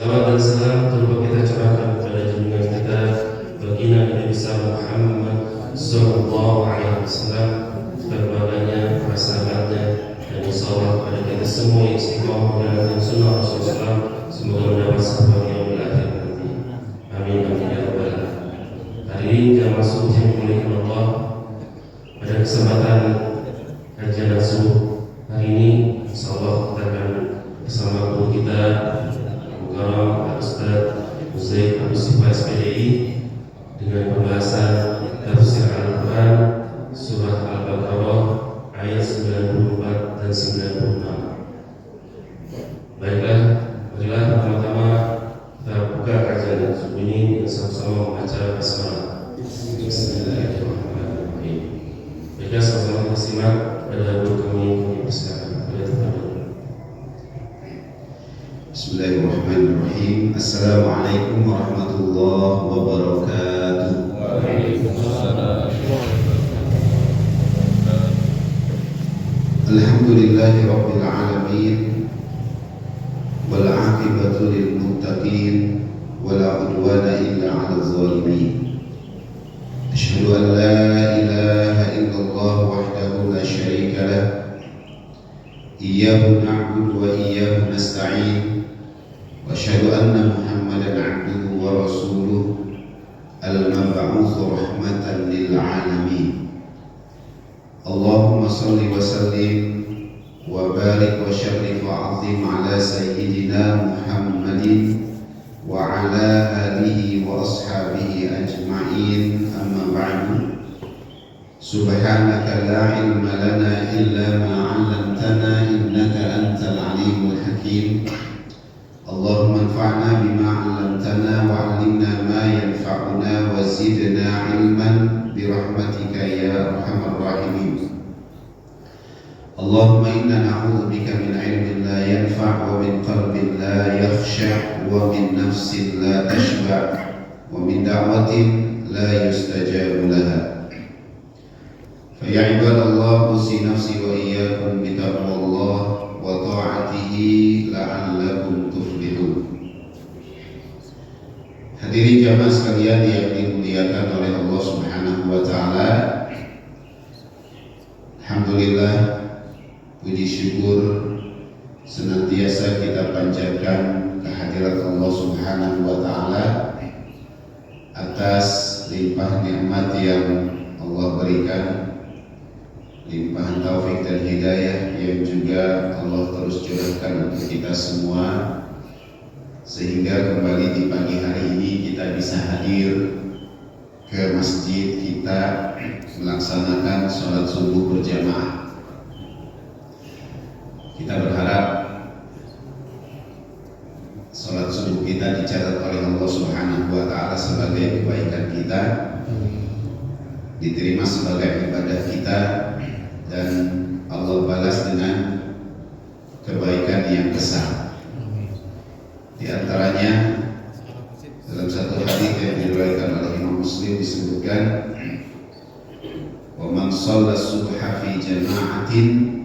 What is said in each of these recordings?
Salawat dan salam terlupa kita curahkan kepada junjungan kita baginda Nabi besar Muhammad Sallallahu Alaihi Wasallam, keluarganya, para sahabatnya, dan insyaallah kepada kita semua yang istiqomah menjalankan sunnah Rasulullah, semoga mendapat syafaat yang akhir nanti. Amin amin ya rabbal alamin. Hari ini jamaah subuh yang dimuliakan Allah, pada kesempatan kajian subuh hari ini insyaallah kita akan bersama guru kita Mukarram Ustaz Uzair Abu Sifah SPDI dengan pembahasan tafsir Al-Quran surah Al-Baqarah ayat 94 dan 96. Baiklah, marilah pertama-tama kita buka kajian subuh ini dengan sama-sama membaca basmalah. Bismillahirrahmanirrahim. Baiklah, sama-sama kita simak pada guru kami persilakan. Bismillahirrahmanirrahim. Assalamualaikum warahmatullahi wabarakatuh. Waalaikumsalam. Alhamdulillahi rabbil alamin, wal aqibatu lil muttaqin, wala udwana illa 'alal zalimin. Asyhadu an la ilaha illallah wahdahu la syarika lah, iyyahu na'budu wa iyyahu nasta'in. وأشهد أن محمدا عبده ورسوله المبعوث رحمة للعالمين. اللهم صل وسلم وبارك وشرف وعظم على سيدنا محمد وعلى آله وأصحابه أجمعين. أما بعد، سبحانك لا علم لنا إلا ما علمتنا إنك أنت العليم الحكيم. اللهم انفعنا بما علمتنا وعلمنا ما ينفعنا وزدنا علما برحمتك يا أرحم الراحمين. اللهم إنا نعوذ بك من علم لا ينفع ومن قلب لا يخشع ومن نفس لا تشبع ومن دعوة لا يستجاب لها. فيا عباد الله، أوصي نفسي وإياكم بتقوى الله وطاعته لعلكم تفلحون. Hadirin jamaah sekalian yang dimuliakan oleh Allah Subhanahu wa taala. Alhamdulillah, puji syukur senantiasa kita panjatkan kehadirat Allah Subhanahu wa taala atas limpah nikmat yang Allah berikan, limpahan taufik dan hidayah yang juga Allah terus curahkan untuk kita semua, sehingga kembali di pagi hari ini kita bisa hadir ke masjid kita melaksanakan sholat subuh berjamaah. Kita berharap sholat subuh kita dicatat oleh Allah Subhanahu wa taala sebagai kebaikan kita, diterima sebagai ibadah kita, dan Allah balas dengan kebaikan yang besar. Di antaranya dalam satu hadis yang diriwayatkan oleh Imam Muslim disebutkan, wa man shalla subha fi jama'atin,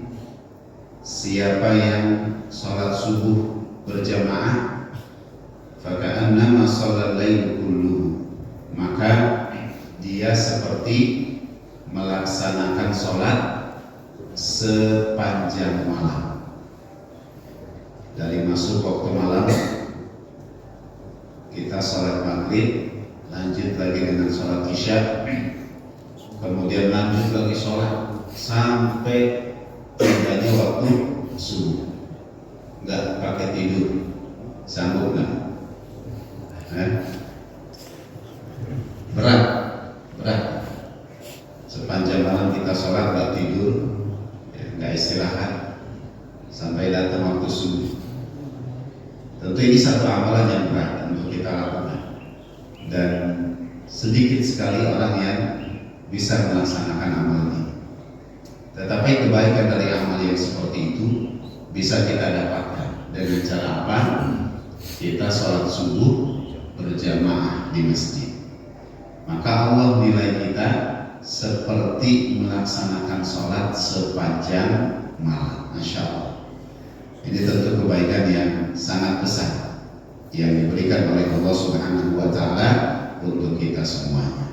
siapa yang salat subuh berjamaah, faka'annama shallal lail kulluhu, maka dia seperti melaksanakan sholat sepanjang malam. Dari masuk waktu malam kita sholat maghrib, lanjut lagi dengan sholat isya, kemudian lanjut lagi sholat sampai tibanya waktu subuh. Nggak pakai tidur, sanggup nggak? Berat. Sepanjang malam kita sholat nggak tidur, nggak istirahat sampai datang waktu subuh. Tentu ini satu amalan yang berat untuk kita lakukan, dan sedikit sekali orang yang bisa melaksanakan amal ini. Tetapi kebaikan dari amal yang seperti itu bisa kita dapatkan dengan cara apa? Kita sholat subuh berjamaah di masjid. Maka Allah nilai kita seperti melaksanakan sholat sepanjang malam. Masya Allah. Ini tentu kebaikan yang sangat besar. yang diberikan oleh Allah Subhanahu wa taala untuk kita semuanya.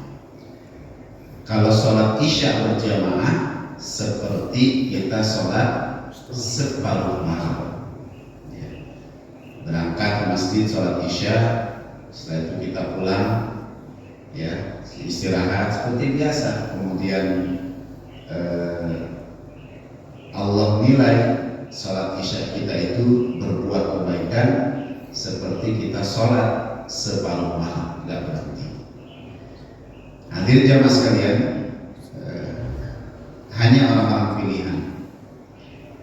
Kalau sholat Isya berjamaah seperti kita sholat separuh malam. Berangkat ke masjid sholat Isya, setelah itu kita pulang, ya, istirahat seperti biasa. Kemudian Allah nilai sholat Isya kita itu berbuat kebaikan seperti kita sholat separuh malam, tidak berhenti. Hadirin jamaah sekalian, hanya orang-orang pilihan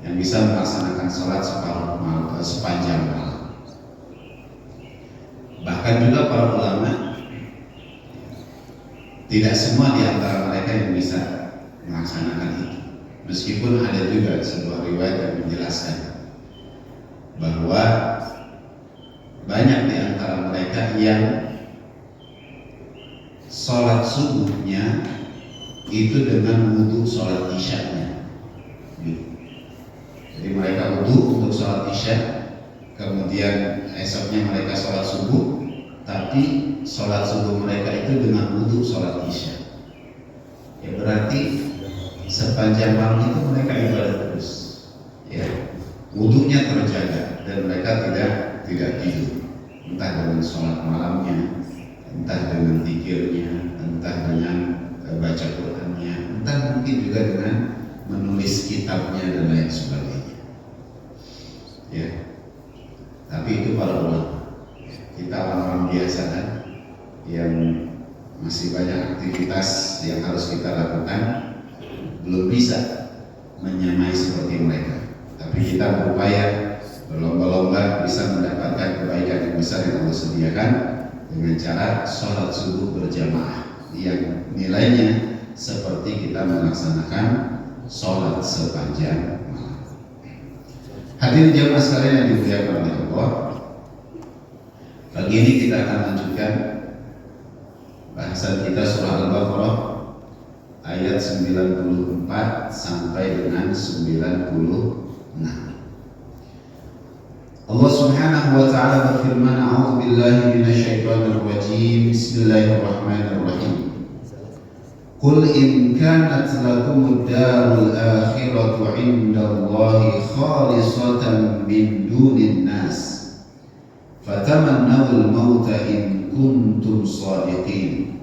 yang bisa melaksanakan sholat separuh malam, sepanjang malam. Bahkan juga para ulama, tidak semua di antara mereka yang bisa melaksanakan itu. Meskipun ada juga sebuah riwayat yang menjelaskan bahwa banyak di antara mereka yang sholat subuhnya itu dengan wudhu sholat isyanya. Jadi mereka wudhu untuk sholat isya, kemudian esoknya mereka sholat subuh, tapi sholat subuh mereka itu dengan wudhu sholat isya. Ya berarti sepanjang malam itu mereka ibadah terus, ya, wudhunya terjaga dan mereka tidak tidur, entah dengan sholat malamnya, entah dengan zikirnya, entah dengan baca Qur'annya, entah mungkin juga dengan menulis kitabnya dan lain sebagainya. Ya, tapi itu para ulama. Kita orang-orang biasa kan, yang masih banyak aktivitas yang harus kita lakukan, belum bisa menyamai seperti mereka. Tapi kita berupaya berlomba-lomba bisa mendapatkan kebaikan yang besar yang Allah sediakan dengan cara sholat subuh berjamaah yang nilainya seperti kita melaksanakan sholat sepanjang malam. Hadirin jamaah sekalian yang dimuliakan oleh Allah, pagi ini kita akan lanjutkan bahasan kita surah Al-Baqarah ayat 94 sampai dengan 96. Allah Subhanahu wa taala berfirman, "A'udzu billahi minasyaitonir rajim. Bismillahirrahmanirrahim. Qul in kanat lakumud darul akhiratu 'indallahi khalisatan min dunin nas fatamannawul mauta in kuntum shadiqin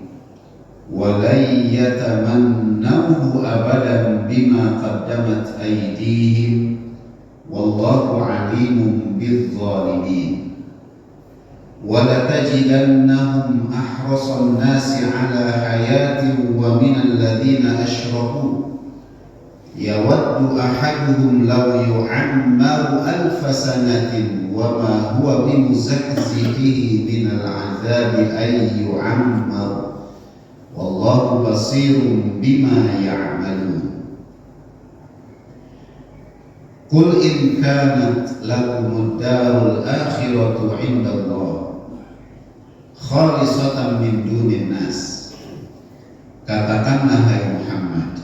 wa lan yatamannawhu abadan bima qaddamat aydihim wallahu 'alimun bizzalimin wa latajidannahum ahrasan nasi 'ala hayatin wa minal ladzina asyraku yawaddu ahaduhum law yu'ammaru alfa sanatin wa ma huwa bimuzahzihihi minal 'adzabi ay yu'ammar wallahu basirun bima ya'malun. Qul in kanat lakumud darul akhiratu 'indallah khalisatan min dunin nas. Katakanlah hai Muhammad,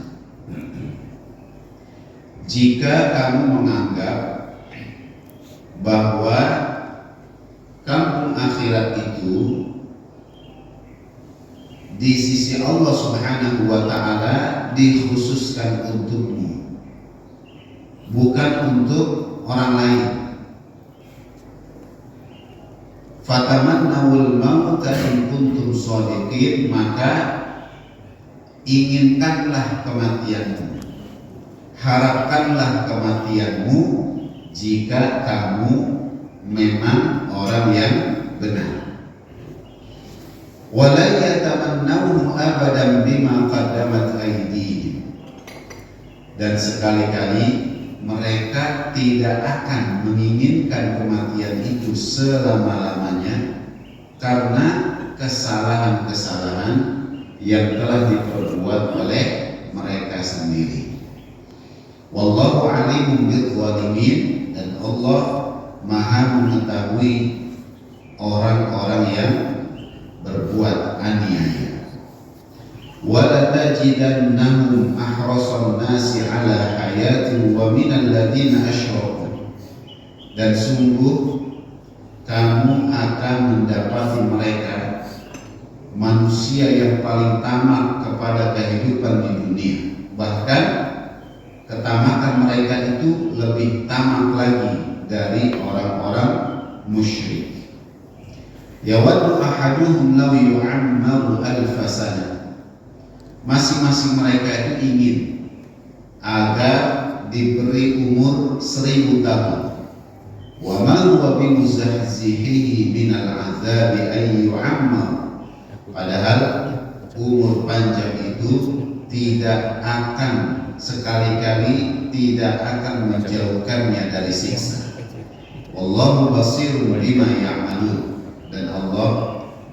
jika kamu menganggap bahwa kampung akhirat itu di sisi Allah Subhanahu wa taala dikhususkan untukmu, bukan untuk orang lain. Fatamannawul mauta in kuntum shadiqin, maka inginkanlah kematianmu, harapkanlah kematianmu jika kamu memang orang yang benar. Wala yatamannawhu abadan bima qaddamat aydihim, dan sekali-kali mereka tidak akan menginginkan kematian itu selama-lamanya karena kesalahan-kesalahan yang telah diperbuat oleh mereka sendiri. Wallahu alimun bizzalimin, dan Allah Maha mengetahui orang-orang yang berbuat aniaya. وَلَتَجِدَنَّهُمْ أَحْرَصَ النَّاسِ عَلَى حَيَاةٍ وَمِنَ الَّذِينَ أَشْرَكُوا, dan sungguh kamu akan mendapati mereka manusia yang paling tamak kepada kehidupan di dunia. Bahkan ketamakan mereka itu lebih tamak lagi dari orang-orang musyrik. Yawaddu ahaduhum law yu'ammaru alfa sana. Masing-masing mereka itu ingin agar diberi umur 1000 tahun. Wa ma huwa bimuzahzihihi minal azabi ay yu'ammar. Padahal umur panjang itu tidak akan sekali-kali tidak akan menjauhkannya dari siksa. Wallahu basirun bima ya'malun, dan Allah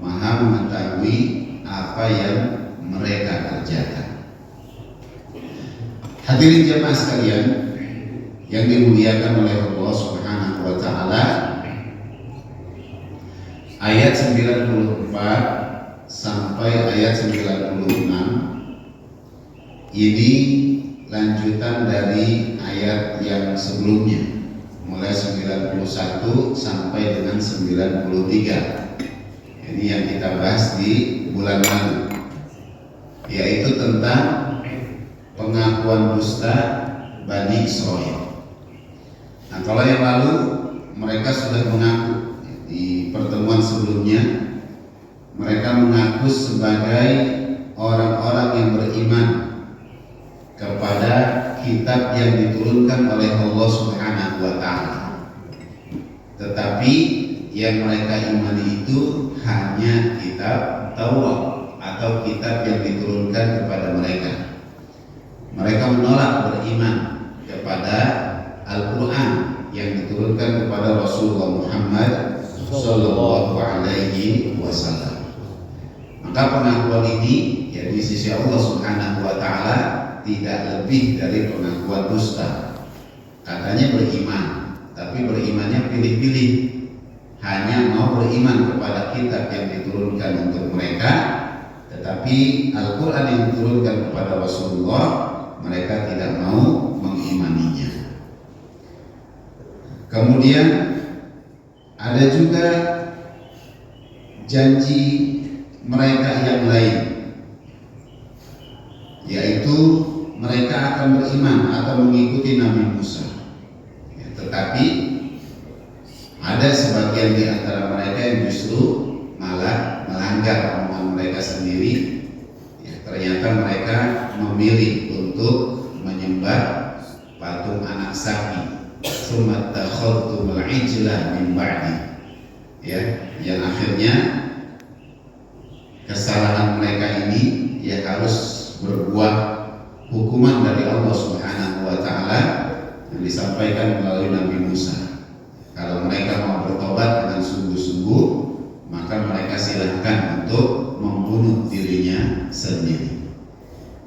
Maha mengetahui apa yang mereka kerjakan. Hadirin jemaah sekalian yang dimuliakan oleh Allah Subhanahu wa taala, ayat 94 sampai ayat 96 ini lanjutan dari ayat yang sebelumnya, mulai 91 sampai dengan 93. Ini yang kita bahas di bulan lalu, yaitu tentang pengakuan dusta Bani Israil. Nah, kalau yang lalu mereka sudah mengaku di pertemuan sebelumnya, mereka mengaku sebagai orang-orang yang beriman kepada kitab yang diturunkan oleh Allah Subhanahu wa taala. Tetapi yang mereka imani itu hanya kitab Taurat atau kitab yang diturunkan kepada mereka. Mereka menolak beriman kepada Al-Quran yang diturunkan kepada Rasulullah Muhammad sallallahu alaihi wasallam. Maka pengakuan ini ya di sisi Allah Subhanahu wa taala tidak lebih dari pengakuan dusta. Katanya beriman, tapi berimannya pilih-pilih. Hanya mau beriman kepada kitab yang diturunkan untuk mereka, tetapi Al-Quran yang diturunkan kepada Rasulullah mereka tidak mau mengimaninya. Kemudian ada juga janji mereka yang lain, yaitu mereka akan beriman atau mengikuti Nabi Musa. Ya, tetapi ada sebagian di antara mereka yang justru malah melanggar omongan mereka sendiri. Ya, ternyata mereka memilih untuk menyembah patung anak sapi. Tsumma takhadtumul ijla min ba'di. Ya, yang akhirnya kesalahan mereka ini ya harus berbuah hukuman dari Allah Subhanahu wa taala yang disampaikan melalui Nabi Musa. Kalau mereka mau bertobat dengan sungguh-sungguh, maka mereka silahkan untuk membunuh dirinya sendiri.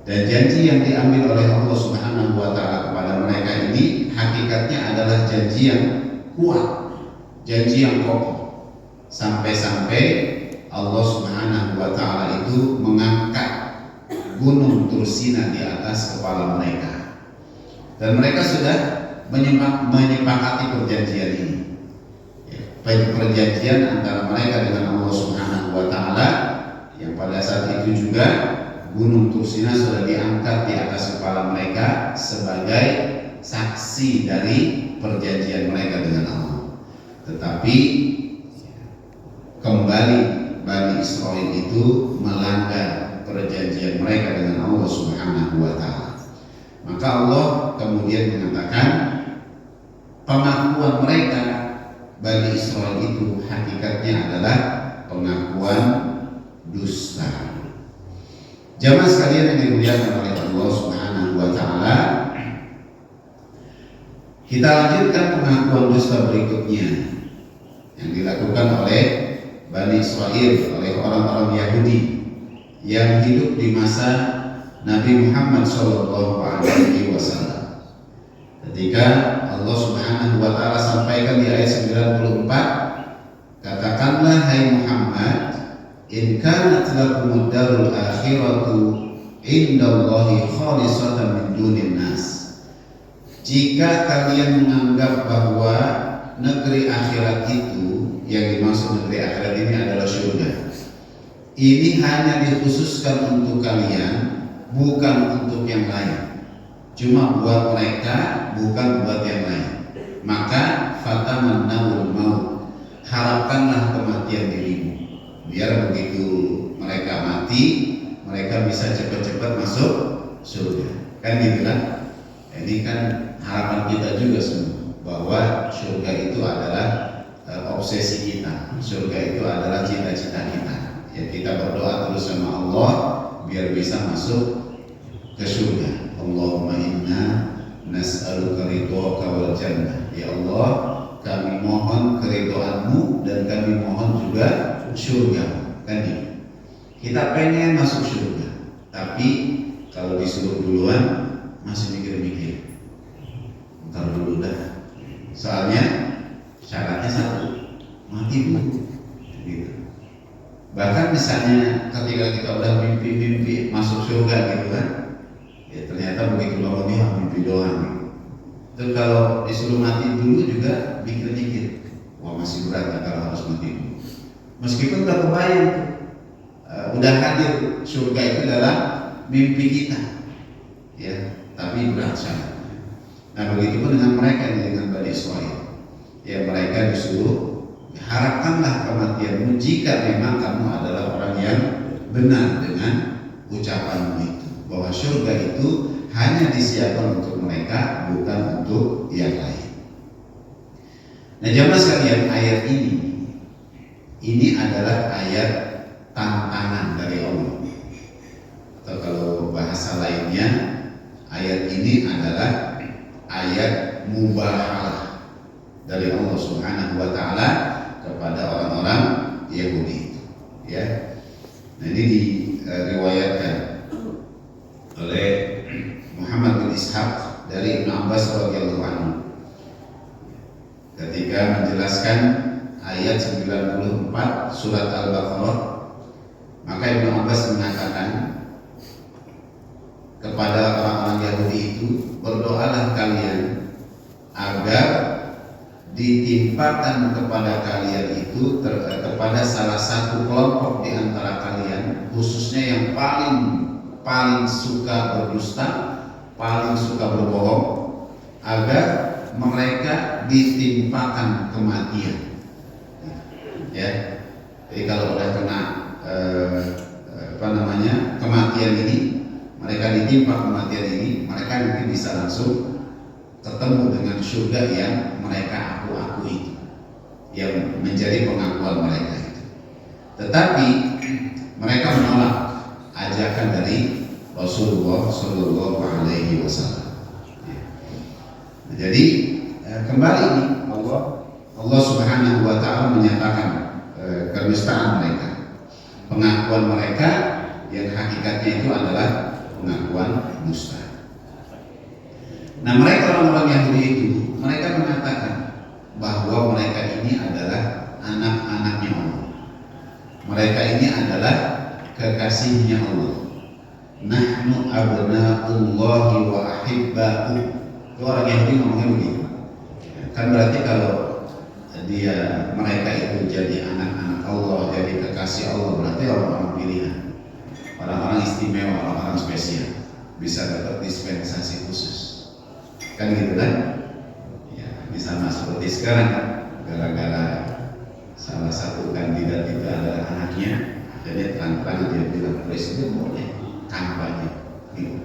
Dan janji yang diambil oleh Allah Subhanahu wa taala kepada mereka ini hakikatnya adalah janji yang kuat, janji yang kokoh. Sampai-sampai Allah Subhanahu wa taala itu mengangkat gunung Tursina di atas kepala mereka. Dan mereka sudah menyepakati perjanjian ini. Perjanjian antara mereka dengan Allah Subhanahu wa taala yang pada saat itu juga gunung Tursina sudah diangkat di atas kepala mereka sebagai saksi dari perjanjian mereka dengan Allah. Tetapi kembali Bani Israil itu melanggar perjanjian mereka dengan Allah Subhanahu wa taala. Maka Allah kemudian mengatakan pengakuan mereka Bani Israil itu hakikatnya adalah pengakuan dusta. Jamaah sekalian yang dimuliakan oleh Allah Subhanahu wa taala, kita lanjutkan pengakuan dusta berikutnya yang dilakukan oleh Bani Israil, oleh orang-orang Yahudi yang hidup di masa Nabi Muhammad SAW. Ketika Allah Subhanahu wa taala sampaikan di ayat 94, katakanlah hai Muhammad, in kanat lakumud darul akhiratu indallahi khalisatan min dunin nas. Jika kalian menganggap bahwa negeri akhirat itu, yang dimaksud negeri akhirat ini adalah surga. Ini hanya dikhususkan untuk kalian, bukan untuk yang lain. Cuma buat mereka, bukan buat yang lain. Maka fatamannawul maut, harapkanlah kematian dirimu, biar begitu mereka mati, mereka bisa cepat-cepat masuk surga. Kan gitu kan? Ini kan harapan kita juga semua, bahwa surga itu adalah obsesi kita. Surga itu adalah cita-cita kita. Ya, kita berdoa terus sama Allah biar bisa masuk ke surga. Allahumma inna nas'aluka ridhaka wal jannah. Ya Allah, kami mohon keridhaan-Mu dan kami mohon juga surga. Kan gitu. Kita pengen masuk surga, tapi kalau disuruh duluan masih mikir-mikir. Ntar dulu dah. Soalnya syaratnya satu, mati dulu. Gitu. Bahkan misalnya ketika kita udah mimpi-mimpi masuk surga gitu kan, ya ternyata begitu bangun dia mimpi doang. Terus kalau disuruh mati dulu juga mikir-mikir, wah masih berat ya kalau harus mati dulu. Meskipun udah kebayang, udah hadir surga itu dalam mimpi kita, ya, tapi berat syaratnya. Nah begitu pun dengan mereka, dengan Bani Israil, ya mereka disuruh harapkanlah kematianmu jika memang kamu adalah orang yang benar dengan ucapanmu itu, bahwa surga itu hanya disiapkan untuk mereka, bukan untuk yang lain. Nah jamaah sekalian, ayat ini adalah ayat tantangan dari Allah, atau kalau bahasa lainnya, ayat ini adalah ayat mubahalah dari Allah Subhanahu wa Ta'ala kepada orang-orang Yahudi, ya. Nah ini diriwayatkan oleh Muhammad bin Ishaq dari Ibnu Abbas radhiyallahu anhu ketika menjelaskan ayat 94 surat Al-Baqarah. Maka Ibnu Abbas mengatakan kepada orang-orang Yahudi itu, berdoalah kalian agar ditimpakan kepada kalian itu kepada salah satu kelompok di antara kalian, khususnya yang paling suka berdusta, paling suka berbohong, agar mereka ditimpakan kematian. Ya, jadi kalau udah kena kematian ini, mereka ditimpa kematian ini, mereka mungkin bisa langsung ketemu dengan surga yang mereka aku itu, yang menjadi pengakuan mereka itu. Tetapi mereka menolak ajakan dari Rasulullah Shallallahu Alaihi Wasallam. Jadi kembali ini Allah Subhanahu Wa Taala menyatakan kedustaan mereka, pengakuan mereka yang hakikatnya itu adalah pengakuan dusta. Nah mereka orang-orang Yahudi itu, mereka mengatakan bahwa mereka ini adalah anak-anaknya Allah, mereka ini adalah kekasihnya Allah. Nahnu abna'ullahi wa ahibba'u. Itu orang Yahudi ngomongnya begitu. Kan berarti kalau mereka itu jadi anak-anak Allah, jadi kekasih Allah, berarti orang-orang pilihan, orang-orang istimewa, orang-orang spesial, bisa dapat dispensasi khusus. Kan gitu kan? Ya, sama seperti sekarang kan, gara-gara salah satu kandidat itu adalah anaknya, jadi terang-terangan dia bilang presiden boleh kampanye, gitu.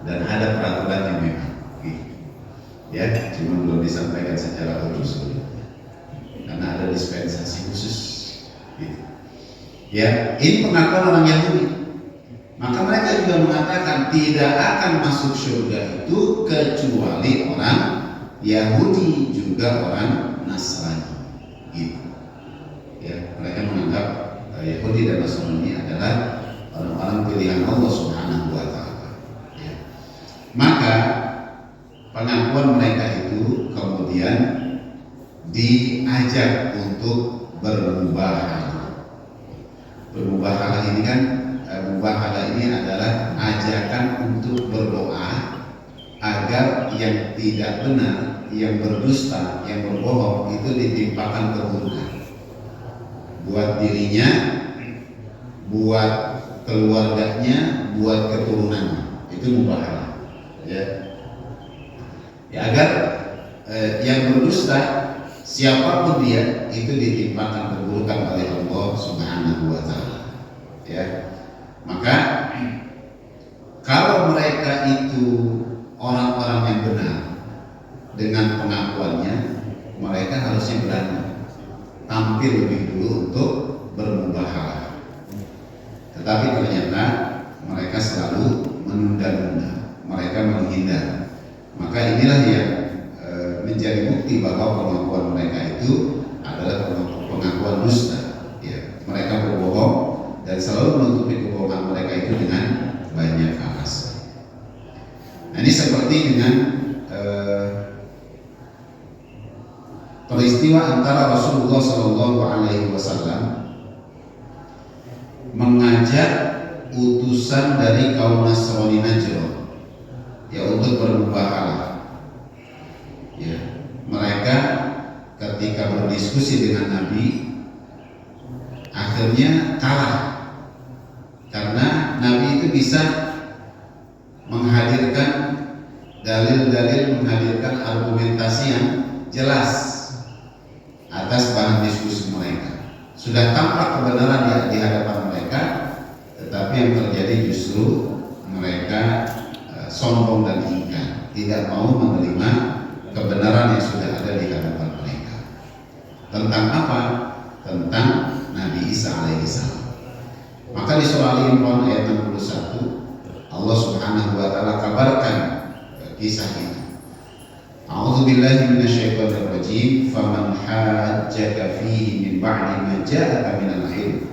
Dan ada peraturannya memang, gitu. Ya, cuma belum disampaikan secara khusus, karena ada dispensasi khusus, gitu. Ya, ini pengakuan orang Yahudi. Maka mereka juga mengatakan tidak akan masuk surga itu kecuali orang Yahudi, juga orang Nasrani, gitu. Ya, mereka menganggap Yahudi dan Nasrani adalah orang-orang pilihan Allah Subhanahu wa Ta'ala. Ya. Maka pengakuan mereka itu kemudian diajak untuk bermubahalah. Bermubahalah ini kan, mubahalah ini adalah ajakan untuk berdoa agar yang tidak benar yang berdusta, yang berbohong itu ditimpakan keburukan buat dirinya, buat keluarganya, buat keturunannya. Itu mubahalah. Ya, agar yang berdusta siapapun dia itu ditimpakan keburukan oleh Allah Subhanahu wa taala. Ya. Maka kalau mereka itu orang-orang yang benar dengan pengakuannya, mereka harusnya berani tampil lebih dulu untuk bermubahalah. Tetapi ternyata mereka selalu menunda-nunda, mereka menghindar. Maka inilah yang menjadi bukti bahwa pengakuan mereka itu adalah pengakuan dusta. Ya, mereka berbohong dan selalu menutupi kebohongan mereka itu dengan banyak alasan. Nah, ini seperti dengan peristiwa antara Rasulullah SAW mengajak utusan dari kaum Nasrani Najran ya untuk bermubahalah. Ya, mereka ketika berdiskusi dengan Nabi akhirnya kalah karena Nabi itu bisa menghadirkan dalil-dalil, menghadirkan argumentasi yang jelas atas bahan diskusi mereka. Sudah tampak kebenaran di hadapan mereka, tetapi yang terjadi justru mereka sombong dan ingkar, tidak mau menerima kebenaran yang sudah ada di hadapan mereka. Tentang apa? Tentang Nabi Isa alaihissalam. Maka di surah Al-Imran ayat 61 Allah Subhanahu wa taala kabarkan kisah ini. A'udzubillahi minasyaitonir rajim. Faman hajjaka fihi min ba'di ma ja'aka minal ilm.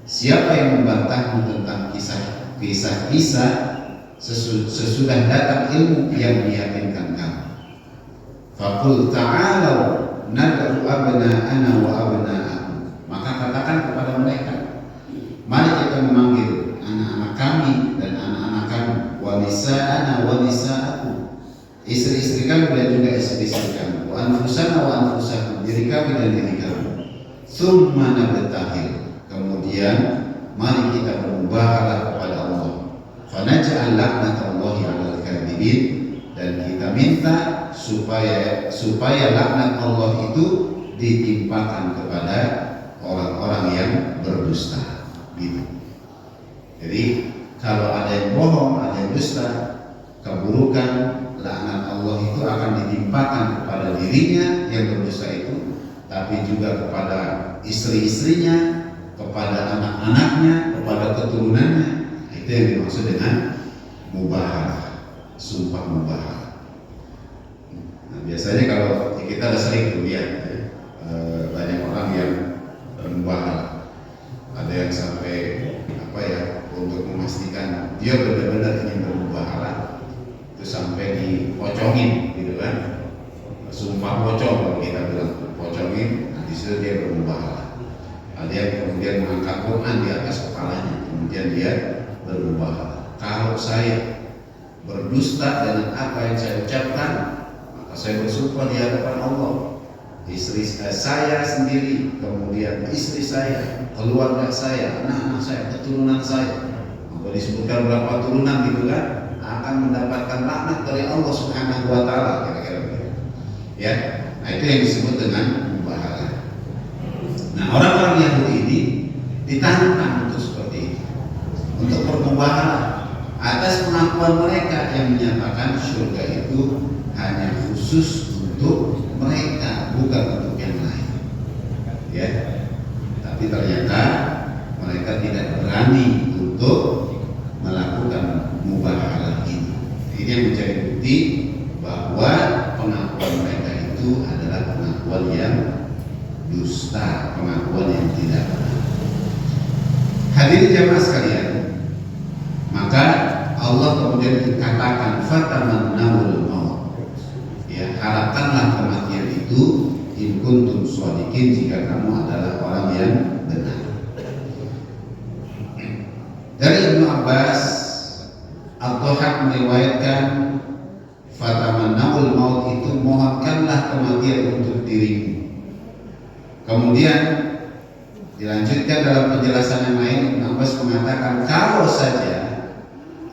Siapa yang membantahmu tentang kisah-kisah sesudah datang ilmu yang meyakinkan kamu. Faqul ta'alau nad'u abna'ana wa abna'akum. Maka katakan kepada mereka, mari kita memanggil anak-anak kami dan anak-anak kami, wa nisa'ana wa nisa'akum, istri-istri kami dan juga istri-istri kami, wa anfusana wa anfusakum, diri kami dan diri kami. Tsumma nabtahil, kemudian mari kita bermubahalah kepada Allah. Fa naj'al laknatallahi 'alal kadhibin, dan kita minta supaya laknat Allah itu ditimpakan kepada orang-orang yang berdusta. Gitu. Jadi kalau ada yang bohong, ada yang dusta, keburukan, laknat Allah itu akan ditimpakan kepada dirinya yang berdusta itu, tapi juga kepada istri-istrinya, kepada anak-anaknya, kepada keturunannya. Itu yang dimaksud dengan mubahalah, sumpah mubahalah. Nah, biasanya kalau kita ada sering lihat banyak orang yang bermubahalah. Ada yang sampai untuk memastikan dia benar-benar ingin bermubahalah itu sampai dipocongin, gitu kan? Sumpah pocong kalau kita bilang, pocongin, nah disitu dia bermubahalah. Ada yang kemudian mengangkat Quran di atas kepalanya, kemudian dia bermubahalah. Kalau saya berdusta dengan apa yang saya ucapkan, maka saya bersumpah di hadapan Allah, istri saya sendiri, kemudian istri saya, keluarga saya, anak-anak saya, keturunan saya, maka disebutkan berapa turunan gitu kan, akan mendapatkan laknat dari Allah Subhanahu wa taala, kira-kira begitu. Ya, nah itu yang disebut dengan mubahalah. Nah, orang-orang Yahudi ini ditantang untuk seperti itu, untuk bermubahalah atas pengakuan mereka yang menyatakan surga itu hanya khusus untuk mereka, bukan untuk yang lain. Ya, tapi ternyata mereka tidak berani untuk melakukan mubahalah ini. Ini yang menjadi bukti bahwa pengakuan mereka itu adalah pengakuan yang dusta, pengakuan yang tidak benar. Hadirin jamaah sekalian, maka Allah kemudian dikatakan fatamannawul maut. Ya, harapkanlah kematian itu in kuntum shadiqin, jika kamu adalah orang yang benar. Dari Ibnu Abbas, Ad-Dhahak meriwayatkan fatamannawul maut itu mohon Kemudian dilanjutkan dalam penjelasan yang lain, Ibnu Abbas mengatakan kalau saja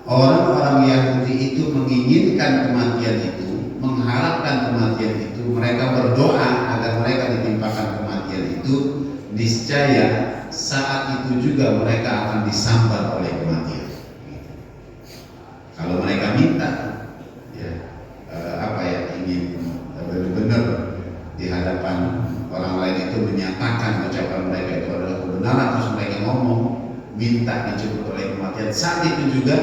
orang-orang Yahudi itu menginginkan kematian itu, mengharapkan kematian itu, mereka berdoa agar mereka ditimpakan kematian itu, niscaya saat itu juga mereka akan disambar oleh kematian. Kalau mereka minta, ingin benar-benar di hadapan orang lain itu menyatakan ucapan mereka itu adalah kebenaran, terus mereka ngomong minta dijemput oleh kematian, saat itu juga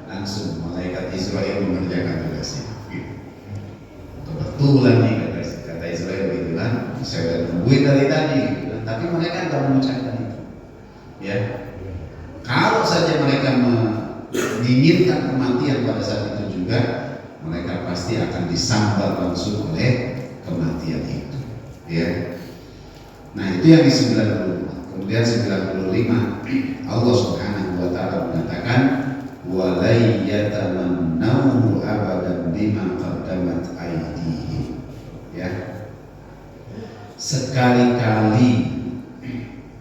langsung malaikat Israel mengerjakan tugasnya. Kebetulan nih kata Israel gitu kan, saya udah nungguin dari tadi, gitu kan. Tapi mereka nggak mengucapkan itu. Ya, kalau saja mereka menginginkan kematian pada saat itu juga, mereka pasti akan disambar langsung oleh kematian itu. Ya. Nah itu yang di 94. Kemudian 95 Allah Subhanahu wa taala mengatakan walai yatamannahu abadan bima qaddamat aydihim. Ya. Sekali-kali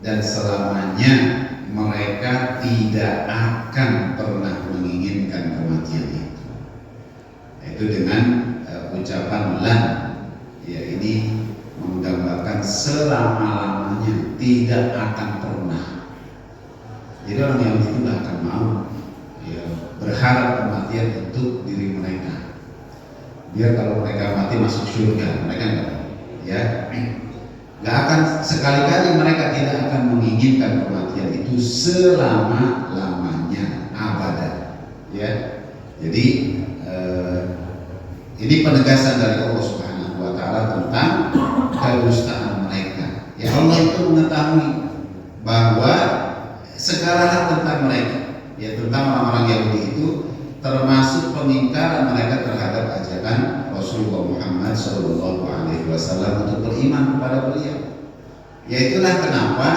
dan selamanya mereka tidak akan pernah menginginkan kematian itu. Itu dengan ucapan lan, ya ini menggambarkan selama-lamanya, tidak akan pernah. Jadi orang yang itu tidak akan mau berharap kematian untuk diri mereka. Biar kalau mereka mati masuk surga, mereka enggak, nggak akan, sekali-kali mereka tidak akan menginginkan kematian itu selama-lamanya, abadan. Ya, jadi ini penegasan dari Allah Subhanahu wa taala tentang kedustaan mereka. Ya, Allah itu mengetahui bahwa segala hal tentang mereka, ya tentang orang-orang Yahudi itu, termasuk pengingkaran mereka terhadap ajaran Rasulullah Muhammad SAW untuk beriman kepada beliau. Ya itulah kenapa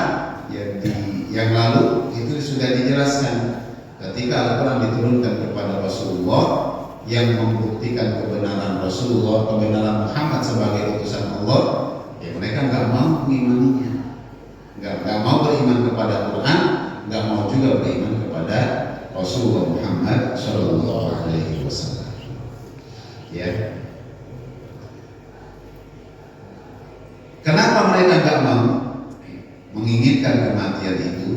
yang lalu itu sudah dijelaskan ketika Al-Quran diturunkan kepada Rasulullah yang membuktikan kebenaran Rasulullah, kebenaran Muhammad sebagai utusan Allah, ya mereka nggak mau mengimaninya, nggak mau beriman kepada Quran, nggak mau juga beriman kepada Rasulullah Muhammad Shallallahu Alaihi Wasallam. Ya, kenapa mereka nggak mau menginginkan kematian itu?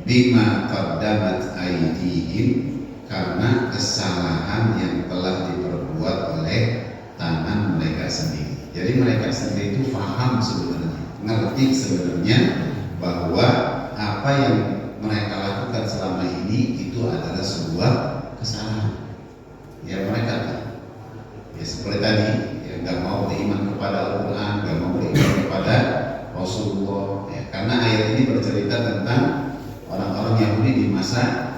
Bima qaddamat aydihim, karena kesalahan yang telah diperbuat oleh tangan mereka sendiri. Jadi mereka sendiri itu paham sebenarnya, ngerti sebenarnya bahwa apa yang mereka lakukan selama ini itu adalah sebuah kesalahan. Ya mereka, ya seperti tadi, ya nggak mau beriman kepada Al-Quran, nggak mau beriman kepada Rasulullah. Ya, karena ayat ini bercerita tentang orang-orang Yahudi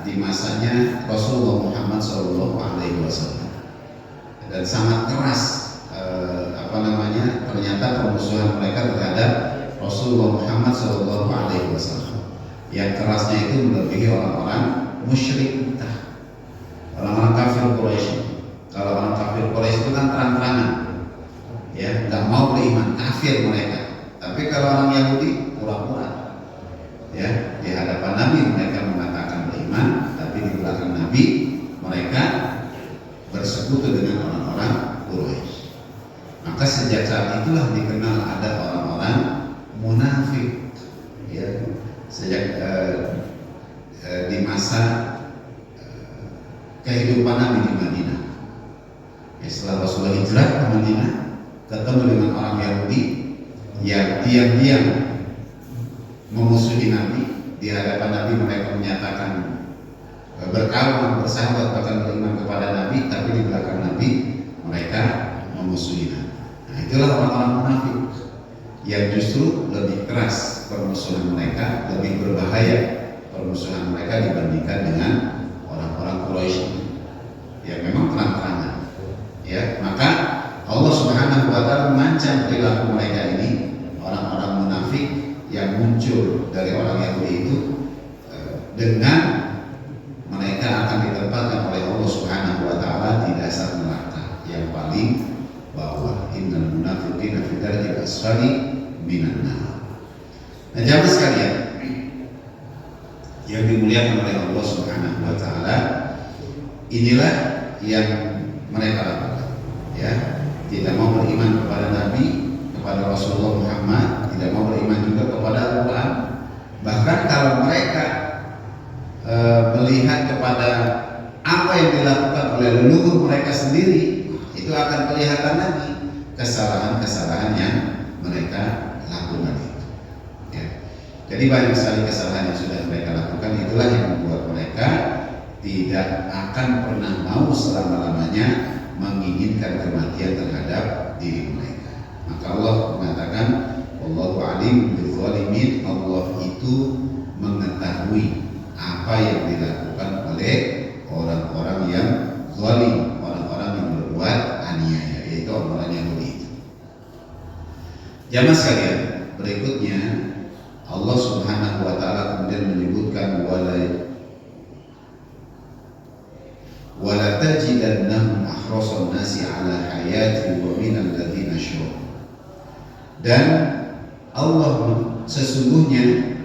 di masanya Rasulullah Muhammad SAW, dan sangat keras ternyata permusuhan mereka terhadap Rasulullah Muhammad SAW. Yang kerasnya itu melebihi orang-orang musyrik Mekah, orang-orang kafir Quraisy. Kalau orang kafir Quraisy itu kan terang-terangan, ya nggak mau beriman, kafir mereka. Tapi kalau orang Yahudi pura-pura, ya di hadapan Nabi mereka mengatakan beriman, tapi di belakang Nabi mereka bersekutu dengan orang-orang Quraisy. Maka sejak saat itulah dikenal ada orang-orang munafik. Ya, sejak di masa kehidupan Nabi di Madinah. Ya, setelah Rasulullah hijrah ke Madinah, ketemu dengan orang Yahudi yang diam-diam memusuhi Nabi. Di hadapan Nabi mereka menyatakan berkawan, bersahabat, bahkan beriman kepada Nabi, tapi di belakang Nabi mereka memusuhi Nabi. Nah, itulah orang-orang munafik yang justru lebih keras permusuhan mereka, lebih berbahaya permusuhan mereka dibandingkan dengan orang-orang Quraisy yang memang terang-terangan. Ya, maka Allah Subhanahu wa taala mengancam perilaku mereka ini, orang-orang munafik yang muncul dari orang Yahudi itu, dengan mereka akan ditempatkan oleh Allah Subhanahu wa taala di dasar neraka yang paling bawah. Innal munafiqina fi darkil asfali minan nar. Nah, jamaah sekalian yang dimuliakan oleh Allah Subhanahu wa taala, inilah yang mereka lakukan. Ya, tidak mau beriman kepada Nabi, kepada Rasulullah Muhammad, tidak mau beriman juga kepada Al-Quran. Bahkan kalau mereka melihat kepada apa yang dilakukan oleh leluhur mereka sendiri, itu akan kelihatan lagi kesalahan-kesalahan yang mereka lakukan itu. Ya. Jadi banyak sekali kesalahan yang sudah mereka lakukan, itulah yang membuat mereka tidak akan pernah mau selama-lamanya menginginkan kematian terhadap diri mereka. Maka Allah mengatakan, Wallahu alim bizzalimin, Allah itu mengetahui apa yang dilakukan oleh orang-orang yang zalim, orang-orang yang berbuat aniaya, yaitu orang-orang Yahudi itu. Jamaah sekalian, berikutnya Allah Subhanahu wa taala kemudian menyebutkan wala tajidannahum ahrasan nasi ala hayati wa minal ladzina asyraku. Dan Allah sesungguhnya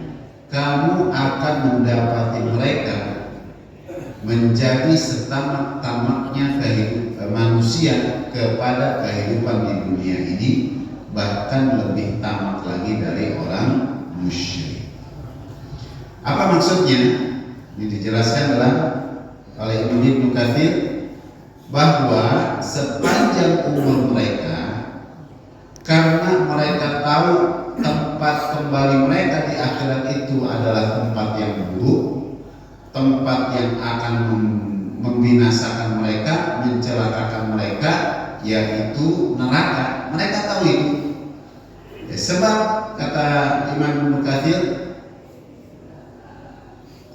kamu akan mendapati mereka menjadi setamak-tamaknya manusia kepada kehidupan di dunia ini, bahkan lebih tamak lagi dari orang musyrik. Apa maksudnya? Ini dijelaskan oleh Ibnu Katsir bahwa sepanjang umur mereka, karena mereka tahu tempat kembali mereka di akhirat itu adalah tempat yang buruk, tempat yang akan membinasakan mereka, mencelakakan mereka, yaitu neraka. Mereka tahu itu. Ya, sebab kata Imam Ibnu Katsir,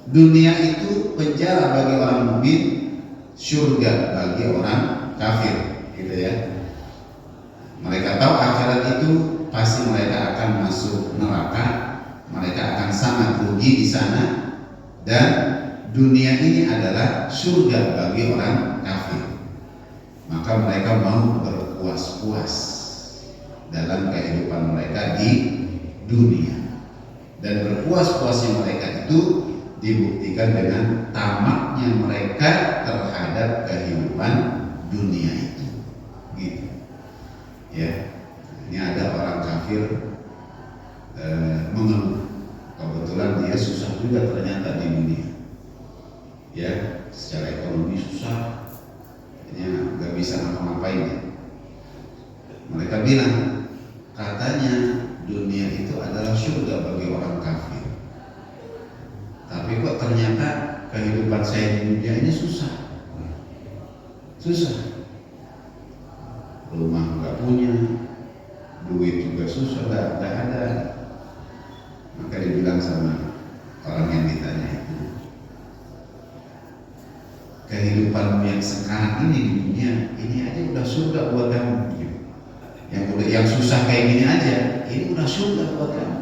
dunia itu penjara bagi orang mukmin, surga bagi orang kafir, gitu ya. Mereka tahu akhirat itu pasti mereka akan masuk neraka, mereka akan sangat rugi di sana, dan dunia ini adalah surga bagi orang kafir. Maka mereka mau berpuas-puas dalam kehidupan mereka di dunia, dan berpuas-puasnya mereka itu dibuktikan dengan tamaknya mereka terhadap kehidupan dunia itu, gitu. Ya, ini ada orang kafir mengeluh, kebetulan dia susah juga ternyata di dunia. Ya, secara ekonomi susah, nggak bisa ngapa-ngapain ya. Mereka bilang katanya dunia itu adalah surga bagi orang kafir, tapi kok ternyata kehidupan saya di dunia ini susah. Rumah nggak punya, duit juga susah, nggak ada. Maka dibilang sama orang yang ditanya itu, kehidupan yang sekarang ini di dunia ini aja udah surga buat kamu. Yang susah kayak gini aja, ini udah surga buat kamu.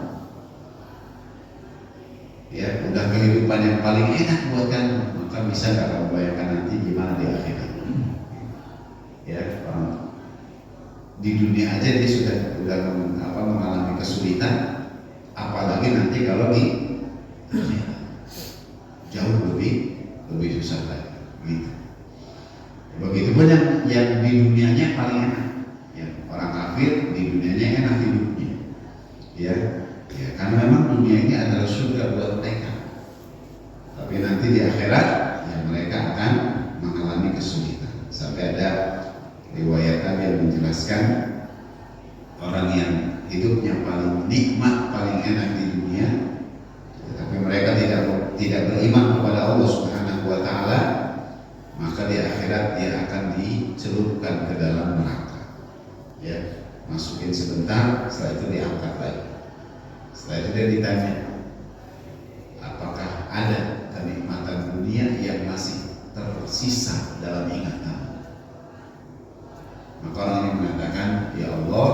Ya, udah kehidupan yang paling enak buat kamu. Maka bisa nggak kamu bayangkan nanti gimana di akhirat? Ya, di dunia aja dia sudah mengalami kesulitan, apalagi nanti kalau di jauh lebih susah lagi. Gitu. Begitu banyak yang di dunianya paling enak. Ya, orang kafir di dunianya enak hidupnya. Ya, karena memang dunia ini adalah surga buat mereka. Tapi nanti di akhirat ya mereka akan mengalami kesulitan. Sampai ada riwayat yang menjelaskan orang yang hidupnya paling nikmat, paling enak di dunia, tapi mereka tidak beriman kepada Allah Subhanahu wa taala, maka di akhirat dia akan dicelupkan ke dalam neraka. Ya, masukin sebentar, setelah itu diangkat lagi. Setelah itu dia ditanya, apakah ada kenikmatan dunia yang masih tersisa dalam ingatan? Maka orang ini mengatakan, ya Allah,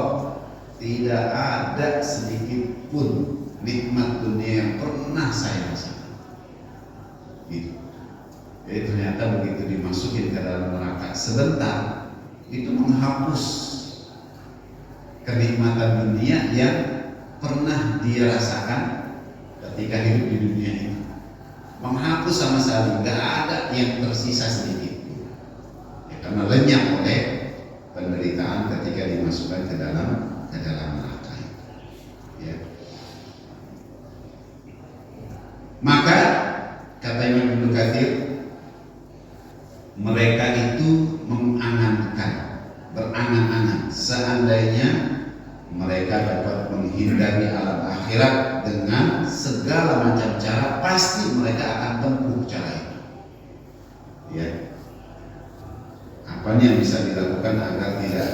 tidak ada sedikit pun nikmat dunia yang pernah saya rasakan. Gitu. Jadi ternyata begitu dimasukin ke dalam neraka sebentar, itu menghapus kenikmatan dunia yang pernah dia rasakan ketika hidup di dunia ini, menghapus sama sekali, nggak ada yang tersisa sedikit ya, karena lenyap oleh penderitaan ketika dimasukkan ke dalam neraka ya. Maka kata Imam Ibnu Katsir, mereka itu berangan-angan seandainya mereka dapat menghindari alam akhirat dengan segala macam cara, pasti mereka akan tempuh cara itu ya. Apa yang bisa dilakukan agar tidak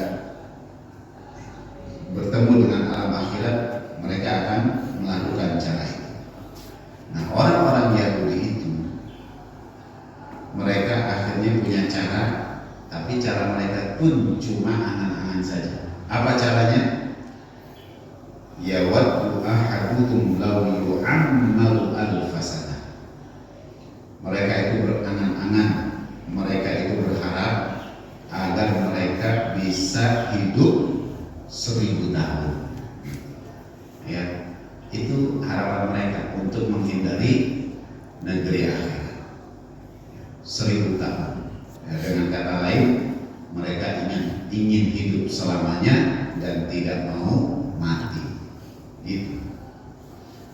bertemu dengan alam akhirat, mereka akan melakukan cara itu. Nah, orang-orang Yahudi itu mereka akhirnya punya cara, tapi cara mereka pun cuma angan-angan saja. Apa caranya? Yawaddu ahaduhum law yu'ammaru alfasana. Mereka itu berangan-angan, mereka itu berharap agar mereka bisa hidup 1000 tahun. Ya, itu harapan mereka untuk menghindari negeri akhirat 1000 tahun. Ya, dengan kata lain, mereka ingin hidup selamanya dan tidak mau mati. Gitu.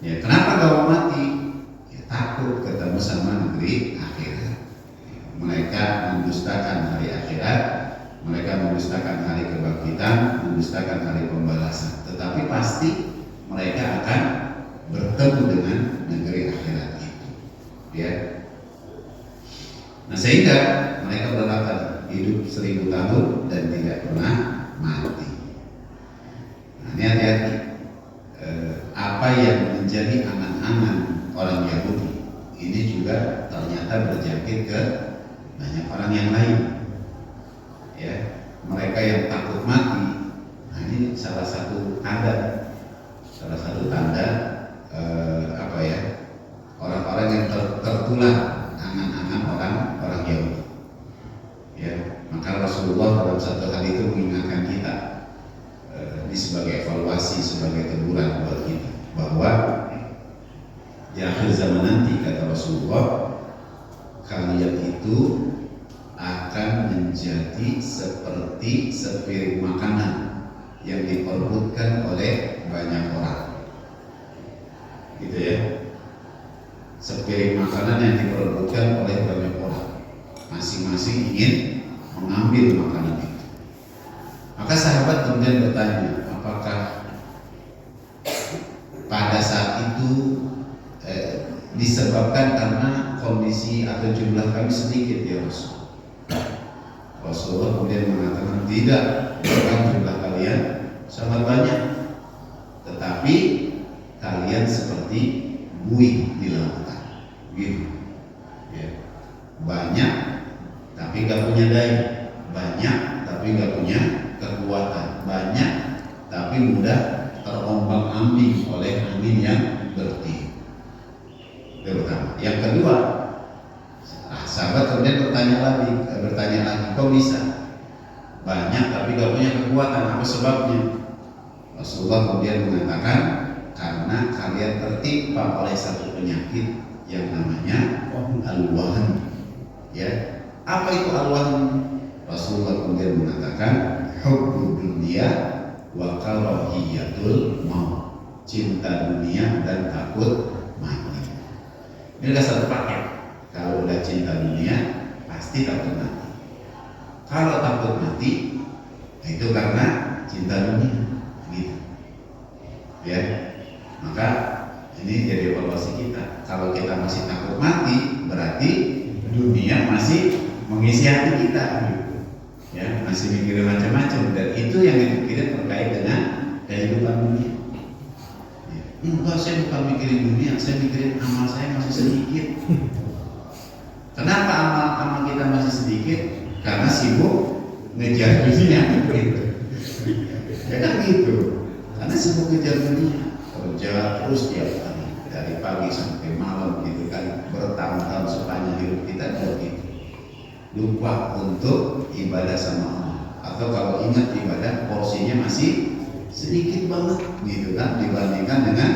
Ya, kenapa gak mau mati? Ya, takut ketemu sama negeri akhirat. Mereka mendustakan hari akhirat, mereka mendustakan hari kebangkitan, mendustakan hari pembalasan. Tetapi pasti mereka akan bertemu dengan negeri akhirat itu. Ya. Nah, sehingga mereka berkata hidup 1000 tahun dan tidak pernah mati. Nah, ini hati-hati. Apa yang menjadi angan-angan orang Yahudi ini juga ternyata berjangkit ke banyak orang yang lain. Ya, mereka yang takut mati. Nah, ini salah satu tanda orang-orang yang tertular angan-angan orang Yahudi. Ya, maka Rasulullah dalam satu hal itu mengingatkan kita, ini sebagai evaluasi, sebagai teguran buat kita, bahwa di akhir zaman nanti, kata Rasulullah, kalian itu akan menjadi seperti sepiring makanan yang diperebutkan oleh banyak orang. Gitu ya. Sepiring makanan yang diperebutkan oleh banyak orang, masing-masing ingin mengambil makanan itu. Maka sahabat kemudian bertanya, apakah pada saat itu disebabkan karena kondisi atau jumlah kami sedikit ya Rasul? Rasulullah kemudian mengatakan, tidak, bahkan jumlah kalian sangat banyak, tetapi kalian seperti buih di lautan, gitu. Ya. Banyak tapi gak punya daya, banyak tapi gak punya kekuatan, banyak tapi mudah terombang-ambing oleh angin yang bertiup. Itu pertama. Yang kedua, sahabat kemudian bertanya lagi, kok bisa banyak tapi gak punya kekuatan, apa sebabnya? Rasulullah kemudian mengatakan, karena kalian tertimpa oleh satu penyakit yang namanya al-wahn. Ya, apa itu al-wahn? Rasulullah kemudian mengatakan, hubbud dunya wa karahiyatul maut, cinta dunia dan takut mati. Ini adalah satu paket. Kalau udah cinta dunia, pasti takut mati. Kalau takut mati, itu karena cinta dunia, gitu. Ya, maka ini jadi evaluasi kita. Kalau kita masih takut mati, berarti dunia masih mengisi hati kita, gitu. Ya, masih mikirin macam-macam, dan itu yang dipikirin terkait dengan kehidupan dunia. Ya. Enggak, saya bukan mikirin dunia, saya mikirin amal saya masih sedikit. Kenapa amal kita masih sedikit? Karena sibuk ngejar dunia, gitu. Ya kan gitu. Karena sibuk ngejar dunia, kerja terus tiap hari, dari pagi sampai malam, gitu kan, bertahun-tahun sepanjang hidup kita begitu. Lupa untuk ibadah sama Allah, atau kalau ingat ibadah porsinya masih sedikit banget, gitu kan, dibandingkan dengan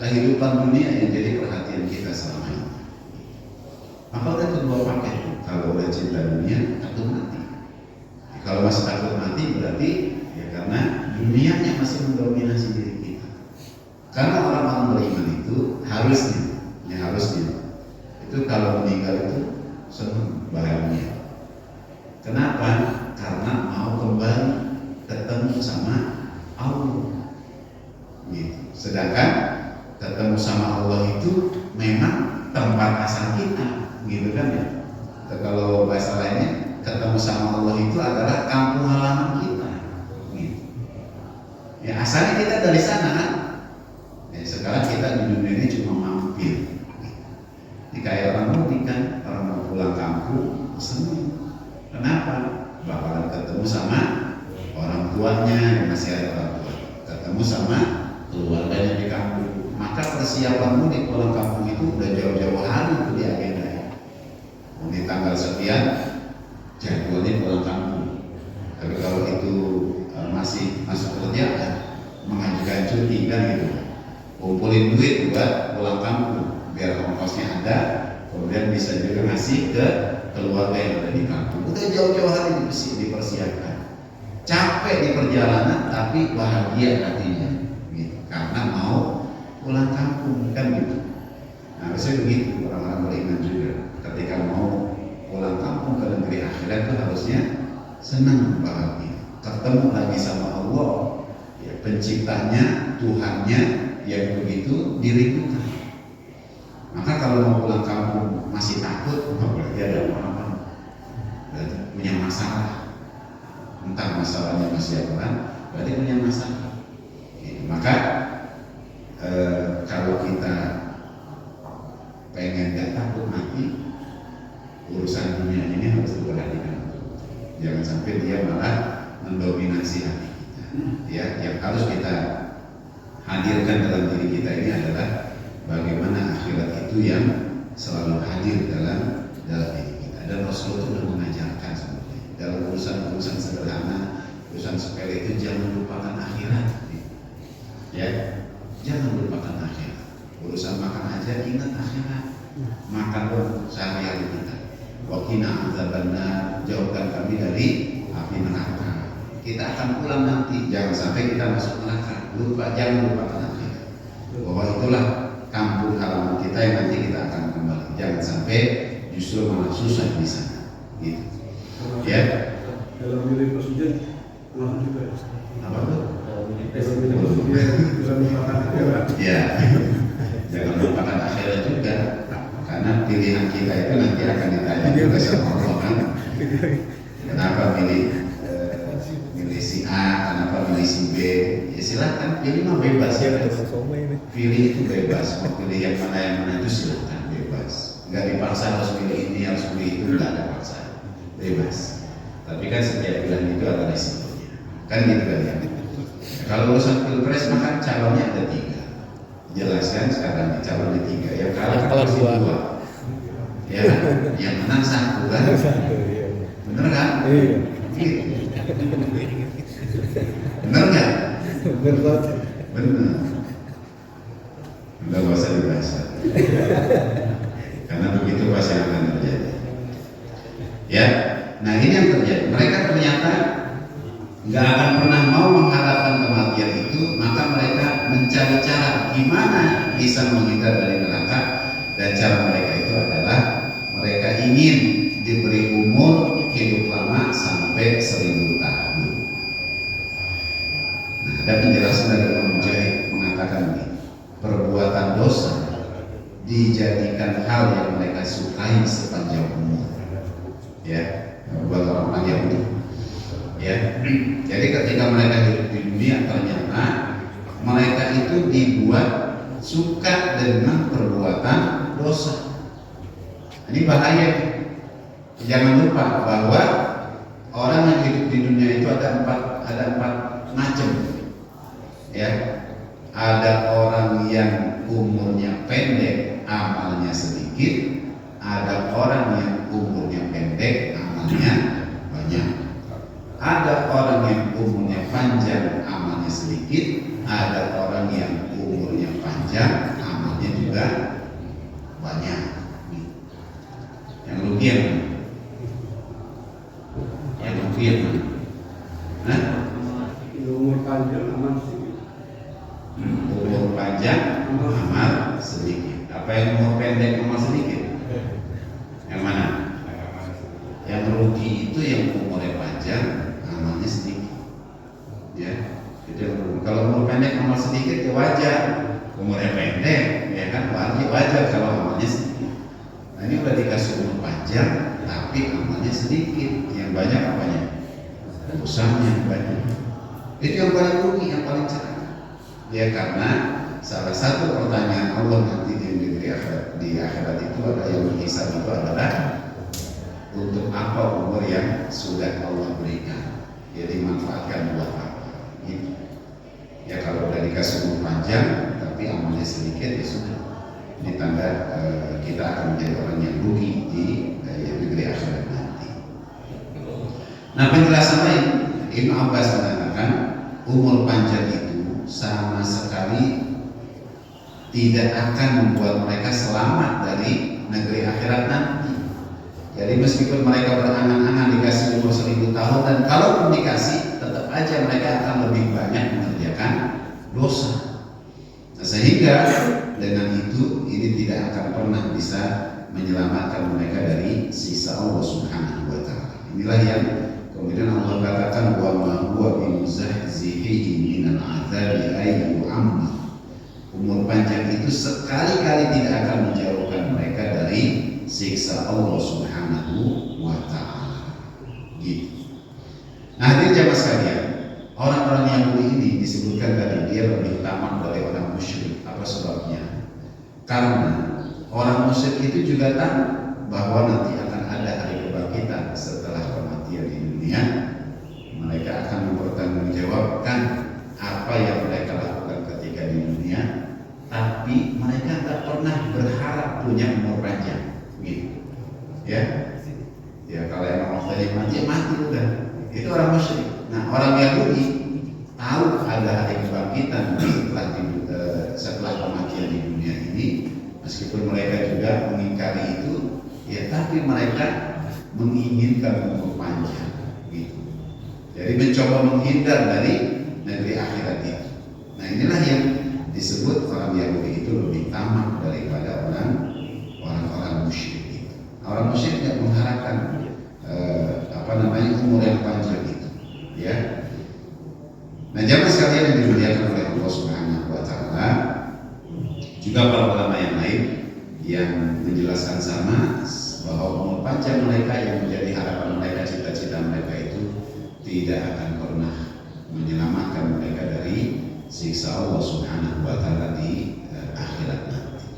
kehidupan dunia yang jadi perhatian kita selama ini. Apakah itu dua paket? Kalau udah cinta dunia, takut mati. Kalau masih takut mati berarti ya karena dunianya masih mendominasi diri kita. Karena orang-orang beriman itu harusnya itu kalau meninggal itu senang, bahagia. Kenapa? Karena mau kembali ketemu sama Allah. Gitu. Sedangkan ketemu sama Allah itu memang tempat asal kita, gitu kan ya. Kalau bahasa lainnya, ketemu sama Allah itu adalah kampung halaman kita. Gitu. Ya asalnya kita dari sana kan. Ya, sekarang kita di dunia ini cuma mampir. Ini kayak orang mudik kan, orang mau pulang kampung, senang. Kenapa? Bakalan ketemu sama orang tuanya yang masih ada orang tua, ketemu sama keluarganya di kampung. Maka persiapan mudik pulang kampung itu udah jauh-jauh hari itu di agenda. Di tanggal sekian jadwalnya pulang kampung. Tapi kalau itu masih masuk kerja, mengajukan cuti kan gitu. Kumpulin duit buat pulang kampung biar ongkosnya ada, kemudian bisa juga ngasih ke keluarga yang ada di kampung. Udah jauh-jauh hari dipersiapkan. Capek di perjalanan tapi bahagia hatinya gitu. Karena mau pulang kampung kan gitu. Nah, harusnya begitu orang-orang beriman juga. Ketika mau pulang kampung ke negeri akhirat itu harusnya senang, bahagia. Ketemu lagi sama Allah, ya, penciptanya, Tuhannya yang begitu dirindukan. Maka kalau mau pulang kampung masih takut, berarti ada apa-apa, berarti punya masalah. Entah masalahnya masih apa, berarti punya masalah. Gitu. Maka kalau kita pengen gak takut mati, urusan dunia ini harus diperhatikan. Jangan sampai dia malah mendominasi hati kita. Ya, yang harus kita hadirkan dalam diri kita ini adalah bagaimana akhirat itu yang selalu hadir dalam diri kita. Dan Rasulullah itu sudah mengajarkan sebenarnya dalam urusan sederhana, urusan sepele itu jangan lupakan akhirat. Ya, jangan lupakan akhirat. Urusan makan aja ingat akhirat. Makan dong sehari-hari kita. Waqina adzabannar, jauhkan kami dari api neraka. Kita akan pulang nanti, jangan sampai kita masuk neraka. Jangan lupakan akhirat. Bahwa itulah kampung halaman kita yang nanti kita akan kembali. Jangan sampai justru malah susah di sana. Gitu. Ya. Dalam milik presiden pulang juga. Apa tuh? Dalam milik presiden bisa lupakan akhirat. Ya. Jangan lupakan akhirat juga. Karena pilihan kita itu nanti akan ditanya juga sama Allah kan. Kenapa milih si A, kenapa milih si B? Ya silahkan, pilih mah bebas ya. Pilih itu bebas, mau pilih yang mana itu silahkan bebas. Nggak dipaksa harus pilih ini, harus pilih itu, nggak ada paksa, bebas. Tapi kan setiap pilihan itu ada risikonya, kan gitu kan ya. Kalau urusan pilpres maka calonnya ada 3. Jelaskan sekarang calonnya 3, yang kalah 2. Ya, yang menang 1 kan? Bener kan? Iya. Bener nggak? Bener. Bener. Nggak usah dibahas. Karena begitu pasti akan terjadi. Ya, nah ini yang terjadi. Mereka ternyata nggak akan pernah mau menghadapkan kematian itu, maka mereka mencari cara gimana bisa menghindar dari neraka, dan cara mereka itu adalah mereka ingin diberi umur hidup lama sampai 1000 tahun. Nah, dan penjelasan dari Imam Mujahid mengatakan ini, perbuatan dosa dijadikan hal yang mereka sukai sepanjang umur. Ya, buat orang-orang Yahudi. Ya, jadi ketika mereka hidup di dunia ternyata mereka itu dibuat suka dengan perbuatan dosa. Ini bahaya. Jangan lupa bahwa orang yang hidup di dunia itu ada empat macam. Ya, ada orang yang umurnya pendek, amalnya sedikit. Ada orang yang umurnya pendek, amalnya banyak. Ada orang yang umurnya panjang, amalnya sedikit. Ada orang yang umurnya panjang, rugi yang rugi nah umur panjang aman sih. umur panjang amal sedikit. Apa yang umur pendek amal sedikit? Yang mana? Yang rugi itu yang umurnya panjang amalnya sedikit. Ya, itu yang rugi. Kalau umur pendek amal sedikit ya wajar. Umurnya pendek ya kan wajar kalau amalnya sedikit. Nah ini udah dikasih umur panjang tapi amalnya sedikit. Yang banyak apanya? Dosanya banyak. Itu yang paling rugi, yang paling celaka. Ya karena salah satu pertanyaan Allah nanti di akhirat itu ada yang menghisab itu adalah untuk apa umur yang sudah Allah berikan. Jadi manfaatkan buat apa? Gitu. Ya kalau udah dikasih umur panjang tapi amalnya sedikit ya sudah. Ini tanda kita akan menjadi orang yang rugi di negeri akhirat nanti. Nah penjelasan lain Ibnu Abbas mengatakan umur panjang itu sama sekali tidak akan membuat mereka selamat dari negeri akhirat nanti. Jadi meskipun mereka berangan-angan dikasih umur 1000 tahun dan kalaupun dikasih tetap aja mereka akan lebih banyak mengerjakan dosa. Nah, sehingga dengan itu ini tidak akan pernah bisa menyelamatkan mereka dari siksa Allah Subhanahu wa taala. Inilah yang kemudian Allah katakan wa ma huwa bimuzahzihi minal azabi ay yu'ammar. Umur panjang itu sekali-kali tidak akan menjauhkan mereka dari siksa Allah Subhanahu wa taala. Gitu. Nah, hadirin jamaah sekalian, orang-orang Yahudi ini disebutkan tadi dia lebih tamak dari orang musyrik. Apa sebabnya? Karena orang musyrik itu juga tahu bahwa nanti akan ada hari kebangkitan setelah kematian di dunia. Mereka akan mempertanggungjawabkan apa yang mereka lakukan ketika di dunia, tapi mereka tak pernah berharap punya umur panjang, gitu. Ya, ya kalau emang waktunya mati, mati udah. Itu orang musyrik. Nah orang Yahudi tahu ada hari kebangkitan setelah kematian di dunia ini, meskipun mereka juga mengingkari itu, ya tapi mereka menginginkan umur panjang, gitu. Jadi mencoba menghindar dari negeri akhirat itu. Nah inilah yang disebut orang Yahudi itu lebih tamak daripada orang musyrik itu. Orang musyrik tidak mengharapkan umur yang panjang itu, ya. Nah jamaah sekalian yang dimuliakan oleh Allah Subhanahu wa taala, juga para ulama yang lain yang menjelaskan sama bahwa umur panjang mereka yang menjadi harapan mereka, cita-cita mereka itu tidak akan pernah menyelamatkan mereka dari siksa Allah Subhanahu wa taala di akhirat nanti.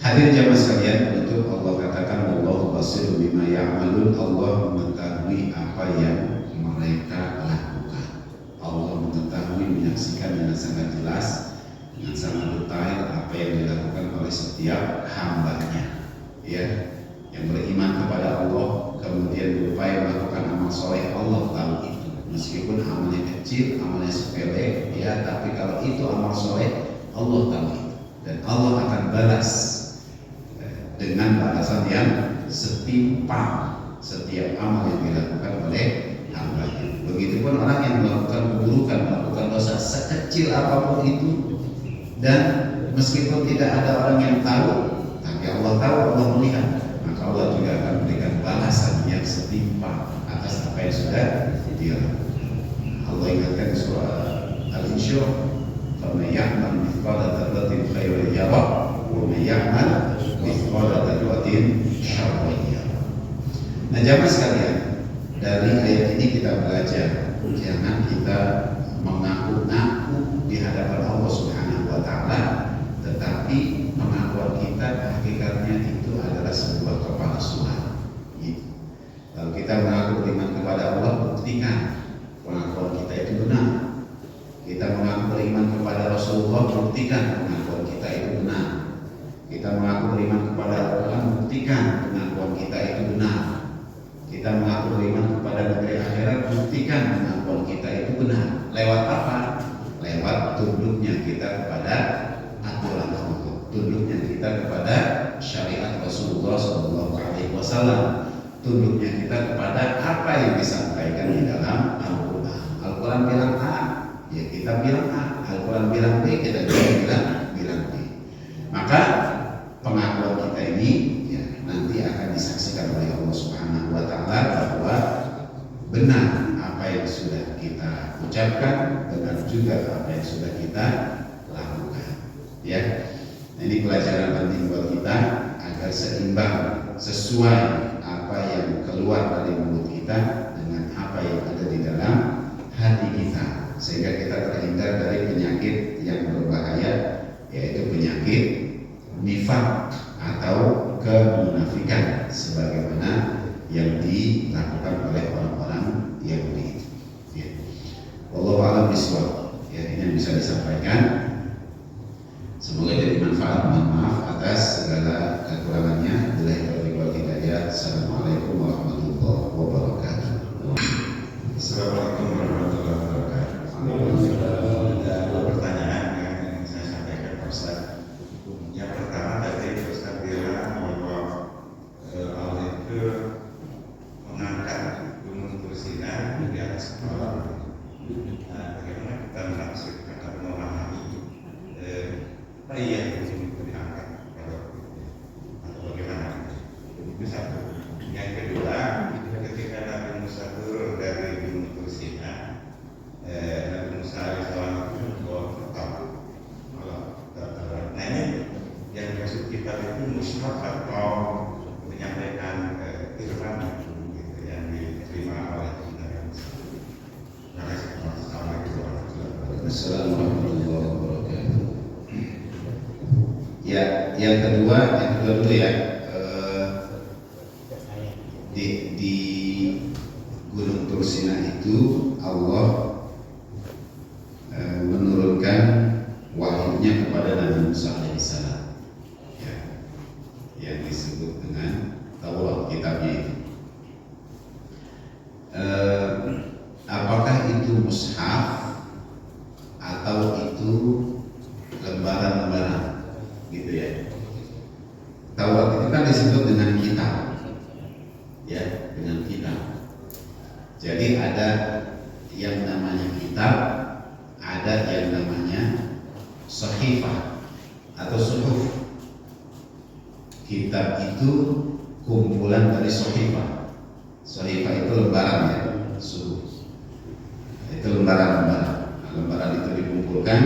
Hadirin jamaah sekalian, untuk Allah katakan wallahu basirun bima ya'malun, Allah mengetahui apa yang mereka lakukan. Allah mengetahui, menyaksikan dengan sangat jelas, dengan sangat detail apa yang dilakukan oleh setiap hambanya, ya, yang beriman kepada Allah kemudian berupaya melakukan amal soleh. Allah tahu itu, meskipun amalnya kecil, amalnya sepele, ya, tapi kalau itu amal soleh, Allah tahu itu, dan Allah akan balas dengan balasan yang setimpal setiap amal yang dilakukan oleh hambanya. Begitupun orang yang melakukan keburukan, melakukan dosa sekecil apapun itu, dan meskipun tidak ada orang yang tahu, tapi Allah tahu, Allah melihat, maka Allah juga akan memberikan balasan yang setimpal atas apa yang sudah dia lakukan. Allah ingatkan di surah Al-Insyirah, "Faman ya'mal mithqala dzarratin khairan yarah, wa man ya'mal mithqala dzarratin syarran yarah." Nah, jamaah sekalian, dari ayat ini kita belajar jangan kita mengaku-ngaku di hadapan Allah Subhanahu wa taala, tetapi pengakuan kita hakikatnya itu adalah sebuah kepalsuan. Gitu. Kalau kita mengaku beriman kepada Allah, buktikan pengakuan kita itu benar. Kita mengaku beriman kepada Rasulullah, buktikan pengakuan kita itu benar. Kita mengaku beriman kepada Allah, buktikan pengakuan kita itu benar. Kita mengaku beriman kepada negeri akhirat, buktikan pengakuan kita itu benar. Lewat apa? Lewat tunduknya kita kepada aturan Allah, tunduknya kita kepada syariat Rasulullah Wasallam. Tunduknya kita kepada apa yang disampaikan di dalam Al-Quran. Al-Quran bilang A, ya kita bilang A. Al-Quran bilang B, kita juga bilang B. Maka pengakuan kita ini ya nanti akan disaksikan oleh Allah Subhanahu wa Ta'ala bahwa benar apa yang sudah kita ucapkan, benar juga apa yang sudah kita lakukan. Ya, ini pelajaran penting buat kita agar seimbang, sesuai apa yang keluar dari mulut kita dengan apa yang ada di dalam hati kita, sehingga kita terhindar dari penyakit yang berbahaya, yaitu penyakit nifaq atau kemunafikan sebagaimana yang dilakukan oleh orang-orang Yahudi. Ya. Wallahu a'lam bishawab. Ya, ini yang bisa disampaikan. Semoga jadi manfaat. Mohon maaf atas segala kekurangannya. Billahi taufiq wal hidayah. Assalamualaikum warahmatullahi wabarakatuh. Assalamualaikum warahmatullahi wabarakatuh. Ada dua pertanyaan yang ingin saya sampaikan Pak Ustaz. Yang pertama tadi Pak Ustaz bilang bahwa Allah itu mengangkat Gunung Tursina di atas kepala. Nah, bagaimana kita menafsirkan atau memahami apa yang itu diangkat atau bagaimana? Itu satu. Yang kedua, ketika Nabi Musa turun dari Gunung Tursina, Nabi Musa alaihissalam itu membawa kitab. Nah ini yang dimaksud kitab itu mushaf atau menyampaikan firman gitu, yang diterima oleh Nabi Musa. Terima kasih. Assalamualaikum warahmatullahi wabarakatuh. Assalamualaikum warahmatullahi wabarakatuh. Ya, yang kedua dulu ya. Di Gunung Tursina itu Allah menurunkan wahyunya kepada Nabi Musa alaihissalam, ya, yang disebut dengan Taurat, kitabnya itu. Apakah itu mushaf atau itu lembaran-lembaran, gitu ya? Taurat itu kan disebut dengan kitab, ya, dengan kitab. Jadi ada yang namanya kitab, ada yang namanya sahifah atau suhuf. Kitab itu kumpulan dari sahifah. Sahifah itu lembaran, ya, suhuf. Itu lembaran-lembaran. Nah, lembaran itu dikumpulkan,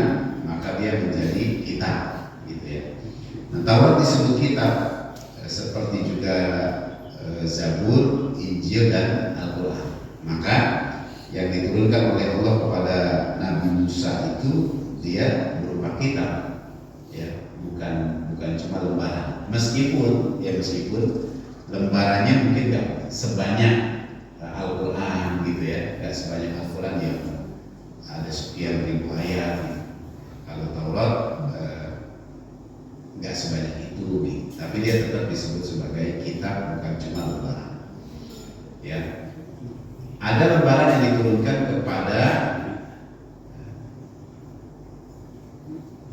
maka dia menjadi kitab, gitu ya. Nah, Taurat disebut kitab, seperti juga Zabur, Injil, dan Al-Quran. Maka yang diturunkan oleh Allah kepada Nabi Musa itu dia berupa kitab, ya, bukan cuma lembaran. Meskipun lembarannya mungkin nggak sebanyak Al-Quran, gitu ya, nggak sebanyak Al-Quran yang ada sekian ribu ayat. Gitu. Kalau Taurat nggak sebanyak itu, gitu. Tapi dia tetap disebut sebagai kitab, bukan cuma lembaran. Ya, ada lembaran yang diturunkan kepada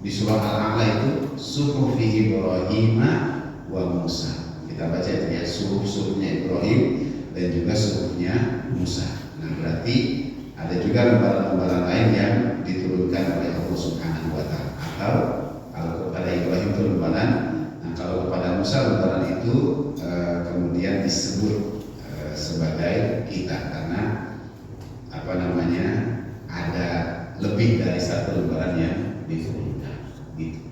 di surah Al-A'la itu suhufi Ibrahim wa Musa. Kita baca itu ya, suhuf-suhufnya Ibrahim dan juga suhufnya Musa. Nah, berarti ada juga lembaran-lembaran lain yang diturunkan oleh Allah Subhanahu wa Ta'ala. Atau kalau kepada Ibrahim itu lembaran, nah kalau kepada Musa lembaran itu kemudian disebut sebagai kitab, karena apa namanya, ada lebih dari satu lembaran yang diturunkan, gitu.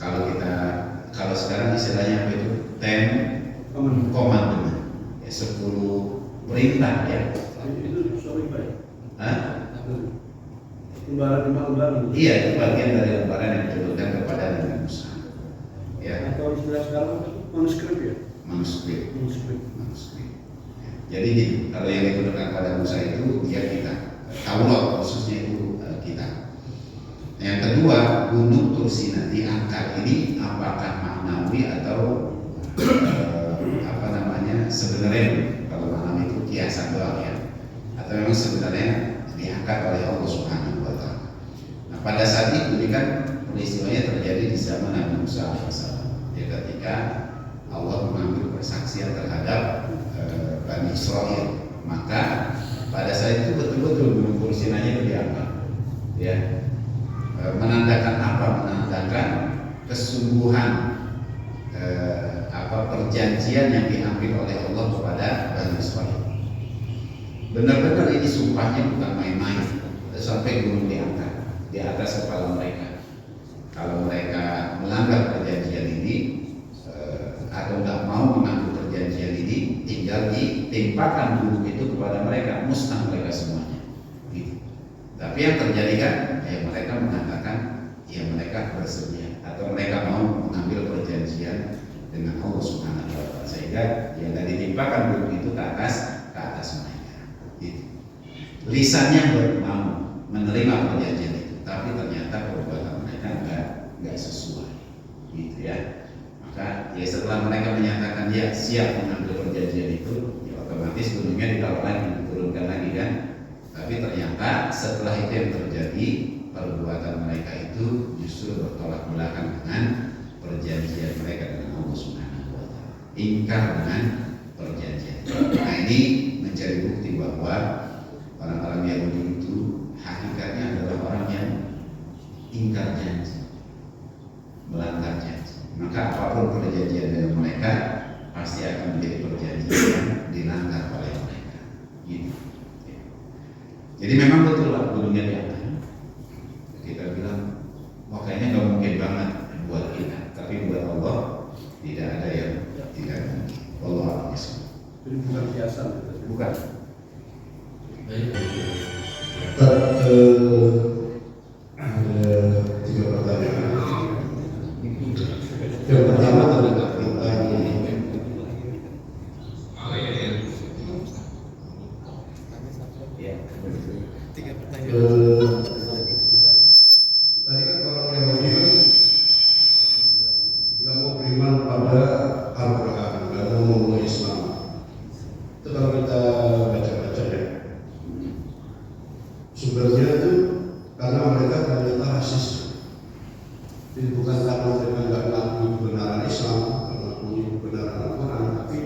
Kalau sekarang istilahnya apa itu? 10 commandment, ya, 10 perintah, ya. Itu sahifah. Hah? Lembaran. Iya, itu bagian dari lembaran yang diturunkan kepada Nabi Musa. Ya. Atau istilah sekarang itu manuskrip, ya. Manuskrip. Manuskrip. Jadi gitu, kalau yang diturunkan kepada Musa itu dia kita, Taurat khususnya itu kita. Yang kedua, Gunung Tursina diangkat ini apakah maknawi atau apa namanya, sebenarnya kalau maknawi itu kiasan doang, ya, atau memang sebenarnya diangkat oleh Allah Subhanahu wa Ta'ala. Nah, pada saat itu ini kan peristiwanya terjadi di zaman Nabi Musa alaihissalam, ya, ketika Allah mengambil persaksian terhadap kesungguhan perjanjian yang diambil oleh Allah kepada Bani Israil. Benar-benar ini sumpahnya bukan main-main, sampai gunung diangkat di atas kepala mereka. Kalau mereka melanggar perjanjian ini atau nggak mau mengambil perjanjian ini, tinggal ditimpakan gunung itu kepada mereka, musnah mereka semuanya. Gitu. Tapi yang terjadi kan, mereka mengatakan ya mereka bersedia atau mereka mau mengambil perjanjian dengan Allah Subhanahu wa Ta'ala, sehingga yang ditimpakan gunung itu ke atas mereka. Gitu. Lisannya mau menerima perjanjian itu, tapi ternyata perbuatan mereka nggak sesuai, gitu ya. Maka ya setelah mereka menyatakan dia siap mengambil perjanjian itu, ya otomatis gunungnya ditaruh lagi, diturunkan lagi kan. Tapi ternyata setelah itu yang terjadi, perbuatan mereka itu justru bertolak belakang dengan perjanjian mereka dengan Allah Subhanahu wa Ta'ala. Ingkar dengan perjanjian. Nah, ini menjadi bukti bahwa orang-orang Yahudi itu hakikatnya adalah orang yang ingkar janji, melanggar janji. Maka apapun perjanjian dengan mereka pasti akan menjadi perjanjian yang dilanggar oleh mereka. Gitu. Jadi memang betul lah gunungnya di atas. Kita bilang, wah kayaknya nggak mungkin banget buat kita, tapi buat Allah tidak ada yang tidak mungkin. Allah alam. Jadi bukan biasa. Bukan. Baik. Ada 3 pertanyaan. Yang pertama tentang tadi kan orang Yahudi nggak mau beriman pada Al-Quran, nggak mau memeluk Islam. Itu kalau kita baca-baca ya, sumbernya itu karena mereka ternyata rasis. Jadi bukan karena mereka nggak mengakui kebenaran Islam, nggak mengakui kebenaran Al-Quran, tapi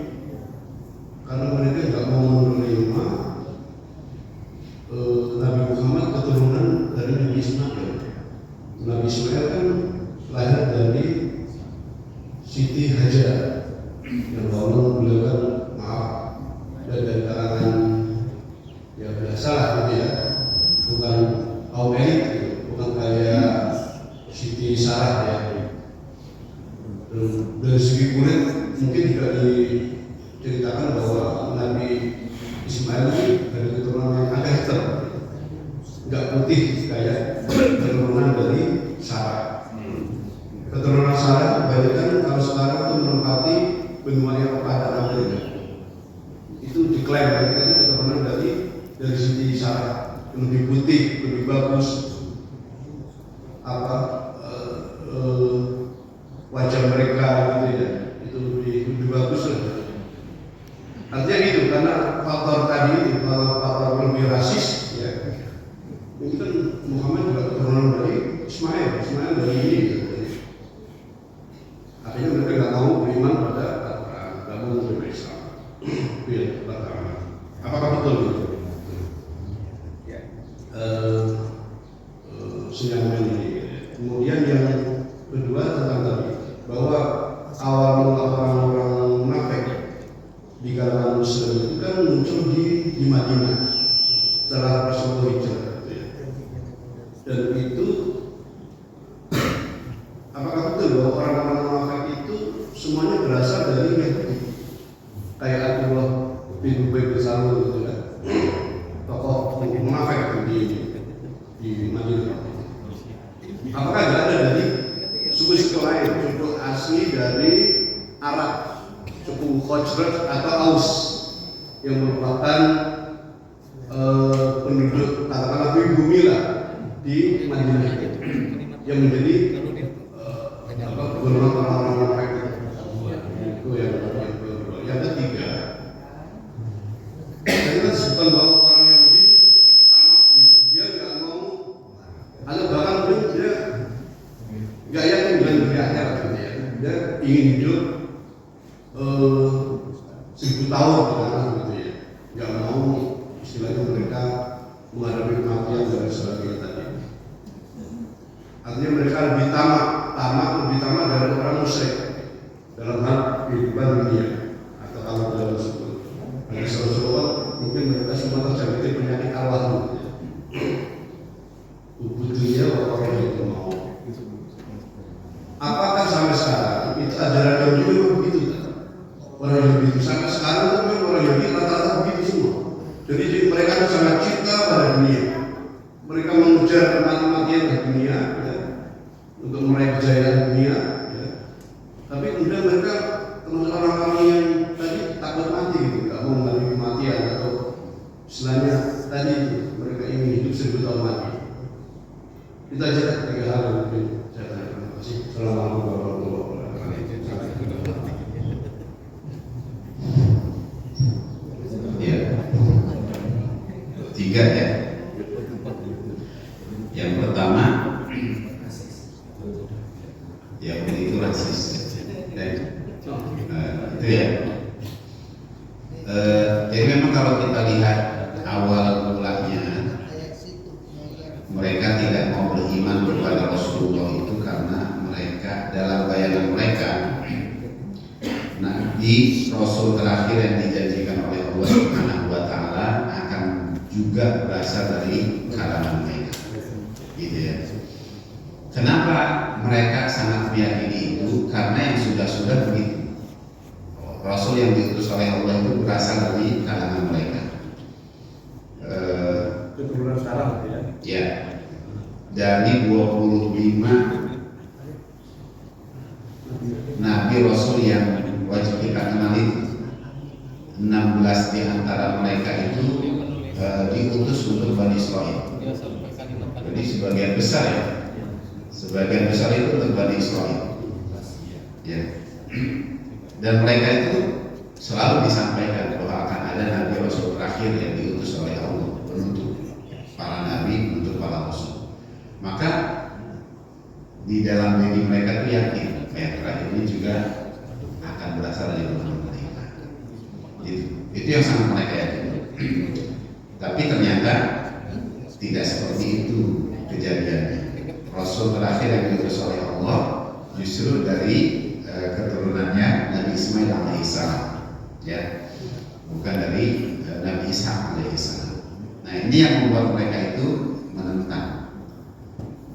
karena mereka nggak mau menerima Nabi Muhammad keturunan dari Nabi Ismail. Nabi Ismail kan lahir dari Siti Hajar, yang lalu beliau kan maaf dari kalangan ya biasa lah gitu ya, bukan kaum elit gitu, bukan kayak Siti Sarah ya. Dari segi kulit mungkin juga diceritakan bahwa Nabi Ismail ini dari keturunan yang agak hitam, nggak putih kayak keturunan dari Sarah. Keturunan Sarah kebanyakan kalau sekarang itu menempati benua Eropa dan Amerika. Itu diklaim mereka itu keturunan dari Siti Sarah, lebih putih, lebih bagus, wajah mereka gitu ya, itu lebih bagus lah. Artinya gitu, karena faktor tadi itu, kalau faktor lebih rasis ya, ini kan Muhammad juga keturunan dari Ismail dari ini gitu. Artinya mereka nggak mau beriman pada Al-Quran, nggak mau menerima Islam. Itu ya pertama. Apakah betul itu? Ya. Senyaman ini. Kemudian yang kedua tentang tadi bahwa awal mula orang-orang munafik di kalangan Muslim itu kan muncul di Madinah setelah Rasulullah hijrah. Dan itu apakah betul bahwa orang-orang munafik itu semuanya berasal dari Yahudi? Kayak Abdullah bin Ubay bin Salul gitu kan, tokoh munafik di Madinah. Apakah nggak ada dari suku-suku lain, suku asli dari Arab, suku Khazraj atau Aus yang merupakan penduduk katakanlah bumi lah di Madinah yang menjadi golongan orang-orang munafik itu yang ketiga. Tadi kan disebutkan bahwa orang Yahudi tamak gitu, dia nggak mau, atau bahkan dia nggak yakin dengan dunia akhirat gitu ya. Dia ingin hidup 1000 tahun gitu ya, nggak mau istilahnya mereka menghadapi kematian dan sebagainya tadi. Artinya mereka lebih tamak dari orang musyrik dalam hal kehidupan dunia atau kalau dalam tersebut. Ada seorang mungkin mereka semua terjangkit penyakit awal. Butuhnya orang itu mau. Apakah sampai sekarang itu ajaran Yahudi memang begitu? Orang Yahudi sampai sekarang itu memang orang Yahudi rata-rata begitu semua. Jadi mereka itu sangat cinta pada dunia. Mereka mengejar kematian di dunia, ya, untuk meraih kejayaan dunia. Ya. Tapi kemudian mereka termasuk orang-orang yang tadi takut mati, gitu, nggak mau mengalami kematian atau istilahnya tadi itu mereka ingin hidup 1000 tahun lagi. Kita aja 3 hal yang mungkin saya tanya. Terima kasih. Assalamualaikum warahmatullahi wabarakatuh. Ya, 3 ya. Yang pertama, Yahudi itu rasis. Itu ya. Jadi memang kalau kita lihat awal mulanya, mereka tidak mau beriman kepada Rasulullah itu karena mereka dalam bayangan mereka Nabi Rasul terakhir yang dijanjikan oleh Allah Subhanahu wa Ta'ala akan juga berasal dari kalangan mereka, gitu ya. Kenapa mereka sangat meyakini itu? Karena yang sudah begitu. Rasul yang diutus oleh Allah itu berasal dari kalangan mereka. Keturunan sekarang ya. Ya, dari 25 Nabi Rasul yang wajib kita kenal itu, 16 di antara mereka itu diutus untuk Bani Israel. Jadi sebagian besar ya, sebagian besar itu untuk Bani Israel. Ya. Dan mereka itu selalu disampaikan bahwa akan ada Nabi Rasul terakhir yang diutus oleh Allah, penutup para nabi, untuk para rasul. Maka di dalam diri mereka itu yakin yang terakhir ini juga akan berasal dari Tuhan mereka. Itu yang sangat mereka yakin. Tapi ternyata tidak seperti itu kejadiannya. Rasul terakhir yang diutus oleh Allah justru dari keturunannya Nabi Ismail alaihissalam, ya, bukan dari Nabi Ishak alaihissalam. Nah, ini yang membuat mereka itu menentang.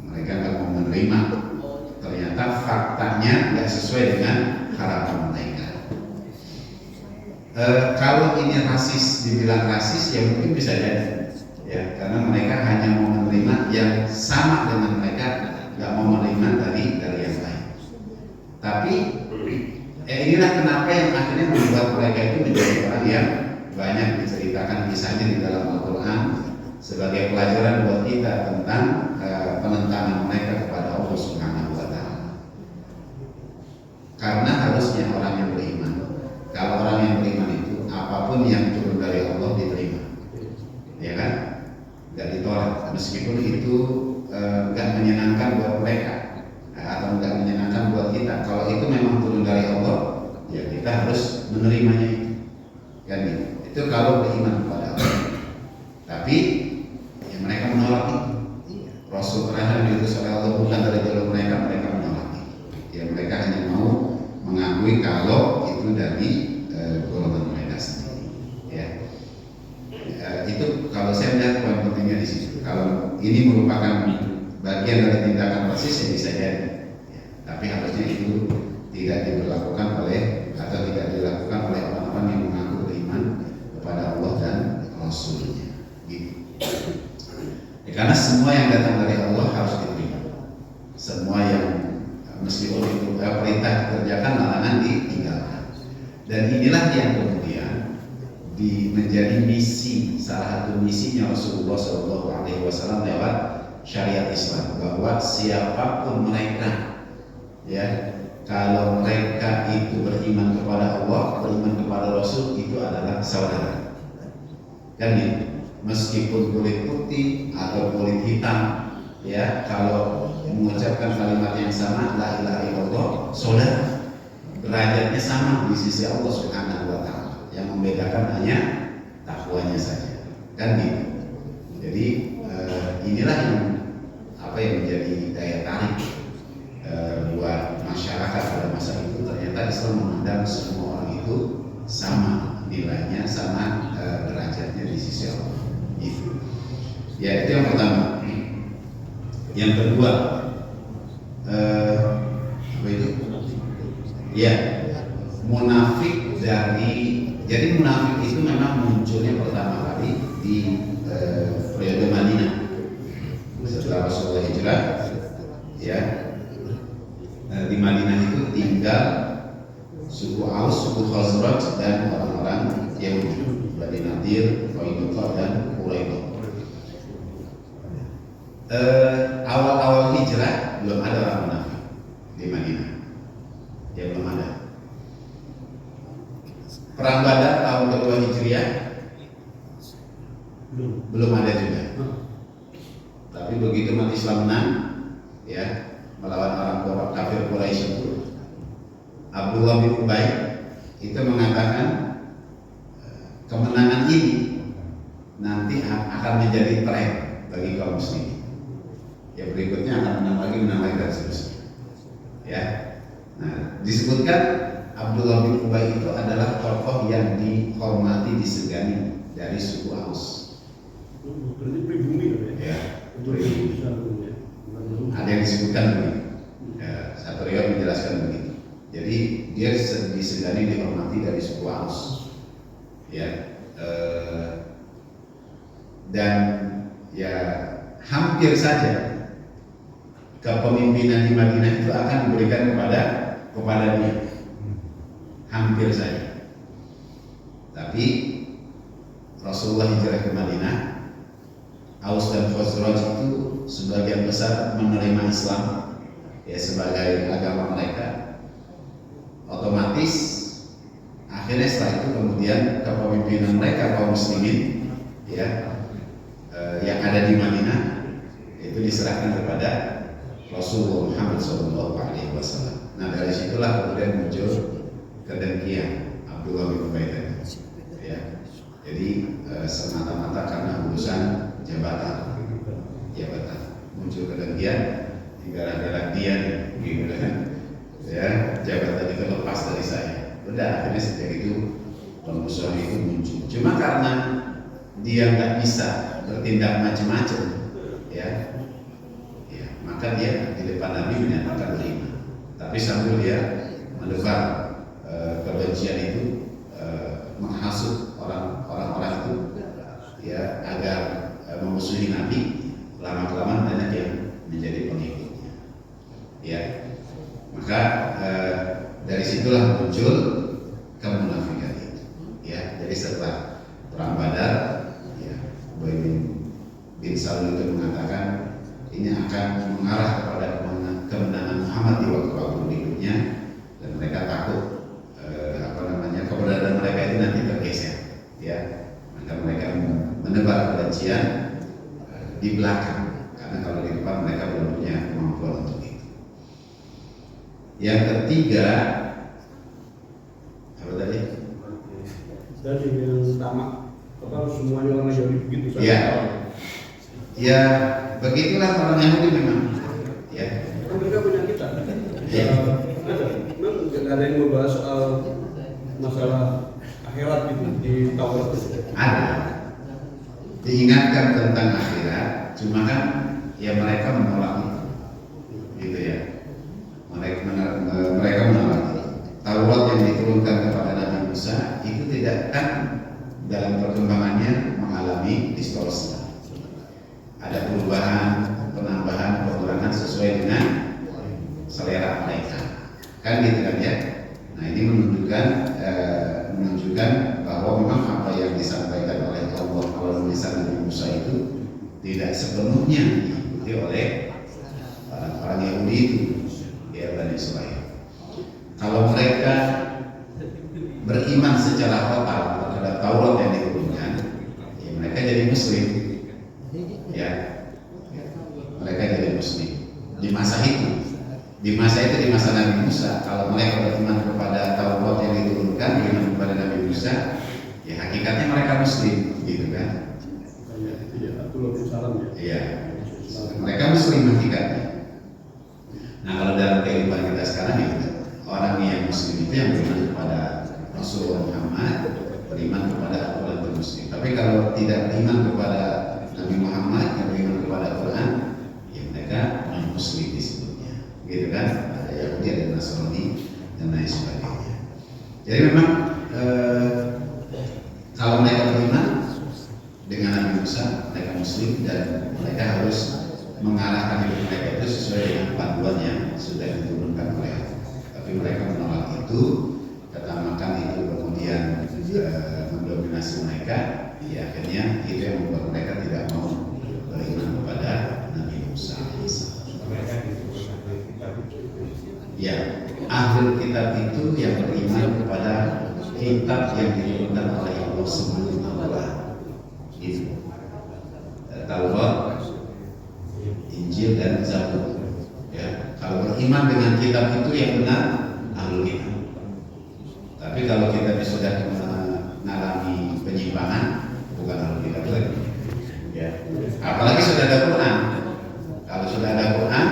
Mereka nggak mau menerima. Ternyata faktanya nggak sesuai dengan harapan mereka. Kalau ini rasis, dibilang rasis, ya mungkin bisa jadi, ya, karena mereka hanya mau menerima yang sama dengan mereka, nggak mau menerima dari yang lain. Tapi inilah kenapa yang akhirnya membuat mereka itu menjadi orang yang banyak diceritakan kisahnya di dalam Al-Quran sebagai pelajaran buat kita tentang penentangan mereka kepada Allah Subhanahu wa Ta'ala. Karena harusnya orang yang beriman, kalau orang yang beriman itu apapun yang turun dari Allah diterima, ya kan? Gak ditolak, meskipun itu gak menyenangkan buat mereka atau gak menyenangkan buat kita. Kalau itu memang turun dari Allah, ya kita harus menerimanya itu, kan? Itu kalau beriman kepada Allah. Tapi ya mereka menolak itu. Rasul terakhir yang diutus oleh Allah bukan dari jalur mereka menolak itu. Ya mereka hanya mau mengakui kalau itu dari golongan mereka sendiri. Ya. Itu kalau saya melihat poin pentingnya di situ. Kalau ini merupakan bagian dari tindakan rasis, ya bisa jadi. Ya. Tapi harusnya itu tidak diberlakukan oleh atau tidak dilakukan oleh orang-orang yang mengaku beriman kepada Allah dan Rasulnya, gitu. Ya, karena semua yang datang dari Allah harus diterima. Semua yang meskipun itu perintah dikerjakan, larangan ditinggalkan. Dan inilah yang kemudian menjadi misi, salah satu misinya Rasulullah SAW lewat syariat Islam, bahwa siapapun mereka, ya, kalau mereka itu beriman kepada Allah, beriman kepada Rasul, itu adalah saudara. Kan ya? Meskipun kulit putih atau kulit hitam, ya, kalau mengucapkan kalimat yang sama, la ilaha illallah, saudara, derajatnya sama di sisi Allah Subhanahu wa Ta'ala. Yang membedakan hanya takwanya saja, kan gitu. Jadi inilah yang menjadi daya tarik buat masyarakat masyarakat pada masa itu, ternyata Islam memandang semua orang itu sama nilainya, sama derajatnya di sisi Allah. Itu. Ya, itu yang pertama. Yang kedua, apa itu? Ya, munafik jadi munafik itu memang munculnya pertama kali di periode Madinah setelah Rasulullah hijrah. Ya, di Madinah itu tinggal suku Aus, suku Khazraj dan orang-orang Yahudi, Bani Nadir, Qainuqa dan Quraidah. Awal-awal hijrah belum ada orang munafik di Madinah, ya belum ada. Perang Badar tahun kedua Hijriah belum ada juga. Tapi begitu umat Islam menang, ya, melawan orang kafir Quraisy itu, Abdullah bin Ubay itu mengatakan kemenangan ini nanti akan menjadi tren bagi kaum muslimin. Ya, berikutnya akan menang lagi dan seterusnya. Ya, nah disebutkan Abdullah bin Ubay itu adalah tokoh yang dihormati, disegani dari suku Aus. Berarti pribumi Ya, pribumi. ada yang disebutkan begitu. Ya, satu riwayat menjelaskan begitu. Jadi dia disegani, dihormati dari suku Aus. Ya, dan ya hampir saja kepemimpinan di Madinah itu akan diberikan kepada dia, hampir saja. Tapi Rasulullah hijrah ke Madinah, Aus dan Khazraj itu sebagian besar menerima Islam ya sebagai agama mereka. Otomatis akhirnya setelah itu kemudian kepemimpinan mereka kaum muslimin ya yang ada di Madinah itu diserahkan kepada Rasulullah Muhammad SAW. Nah, dari situlah kemudian muncul kedengkian Abdullah bin Ubay tadi. Ya, jadi semata-mata karena urusan jabatan muncul kedengkian gara-gara dia gitu kan. Ya, jabatan itu lepas dari saya. Udah, akhirnya sejak itu permusuhan itu muncul. Cuma karena dia nggak bisa bertindak macam-macam, ya, maka dia di depan Nabi menyatakan beriman. Tapi sambil dia menebar kebencian itu, menghasut orang-orang itu, ya, agar memusuhi Nabi. Lama-kelamaan banyak yang menjadi pengikutnya. Ya, maka dari situlah muncul kemunafikan itu. Ya, jadi setelah perang Badar, ya, Ubay bin Salul itu mengatakan ini akan mengarah kepada kemenangan Muhammad di waktu-waktu berikutnya, dan mereka takut keberadaan mereka itu nanti tergeser, ya, maka mereka menebar kebencian di belakang, karena kalau di depan mereka belum punya kemampuan untuk itu. Yang ketiga, apa tadi? Tadi yang pertama, kalau semuanya orang Yahudi begitu saja. Ya, ya begitulah orang Yahudi memang. Ya. Mereka punya kita. Ya. Memang tidak ada yang membahas soal masalah akhirat gitu di Taurat. Ada. Diingatkan tentang akhirat, cuma kan ya mereka menolak itu, gitu ya. Mereka menolak itu. Taurat yang diturunkan kepada Nabi Musa itu tidak kan dalam perkembangannya mengalami distorsi. Ada perubahan, penambahan, pengurangan sesuai dengan selera mereka. Kan gitu kan ya. Nah, ini menunjukkan bahwa memang apa yang disampaikan oleh Allah melalui lisan Nabi Musa itu tidak sepenuhnya diikuti oleh orang Yahudi itu, ya, Bani Israil. Kalau mereka beriman secara total terhadap Taurat yang diturunkan, ya mereka jadi Muslim, ya, mereka jadi Muslim di masa itu. Di masa Nabi Musa, kalau mereka beriman kepada Taurat yang diturunkan, beriman kepada Nabi Musa, ya hakikatnya mereka Muslim, gitu kan? Iya, Abdullah bin Salam ya. Iya, mereka Muslim hakikatnya. Nah, kalau dalam kehidupan kita sekarang ya yang beriman kepada Rasulullah Muhammad, beriman kepada Al-Quran dan Muslim. Tapi kalau tidak beriman kepada Nabi Muhammad, yang beriman kepada Al-Quran, ya mereka non-Muslim disebutnya, gitu kan? Ada Yahudi, ada Nasrani dan lain sebagainya. Jadi memang kalau mereka beriman dengan Nabi Musa, mereka Muslim dan mereka harus mengarahkan hidup mereka itu sesuai dengan panduan yang sudah diturunkan oleh Allah. Tapi mereka menolak itu, ketamakan itu kemudian mendominasi mereka. Ya, akhirnya itu yang membuat mereka tidak mau beriman kepada Nabi Musa. Ya, ahli kitab itu yang beriman kepada kitab yang diturunkan oleh Allah sebelum Al-Quran. Itu Taurat, Injil dan Zabur. Ya, kalau beriman dengan kitab itu yang benar, ahlul kitab. Tapi kalau kita sudah mengalami penyimpangan, bukan ahlul kitab lagi. Ya, apalagi sudah ada Quran. Kalau sudah ada Quran,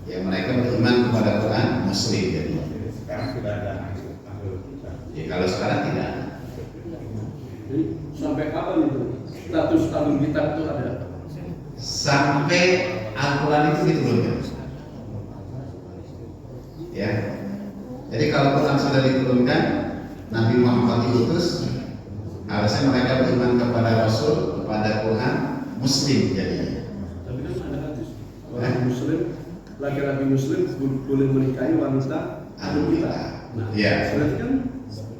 ya mereka beriman kepada Quran, Muslim jadi. Sekarang sudah ada ahlul kitab. Ya, kalau sekarang tidak. Jadi sampai kapan itu status ahlul kitab itu ada? Sampai Al-Quran itu diturunkan. Ya. Jadi kalau Quran sudah diturunkan, Nabi Muhammad diutus, harusnya mereka beriman kepada Rasul, kepada Quran, Muslim jadinya. Tapi kan ada hadis orang Muslim, laki-laki Muslim boleh menikahi wanita ahlul kitab. Nah, Ya. berarti kan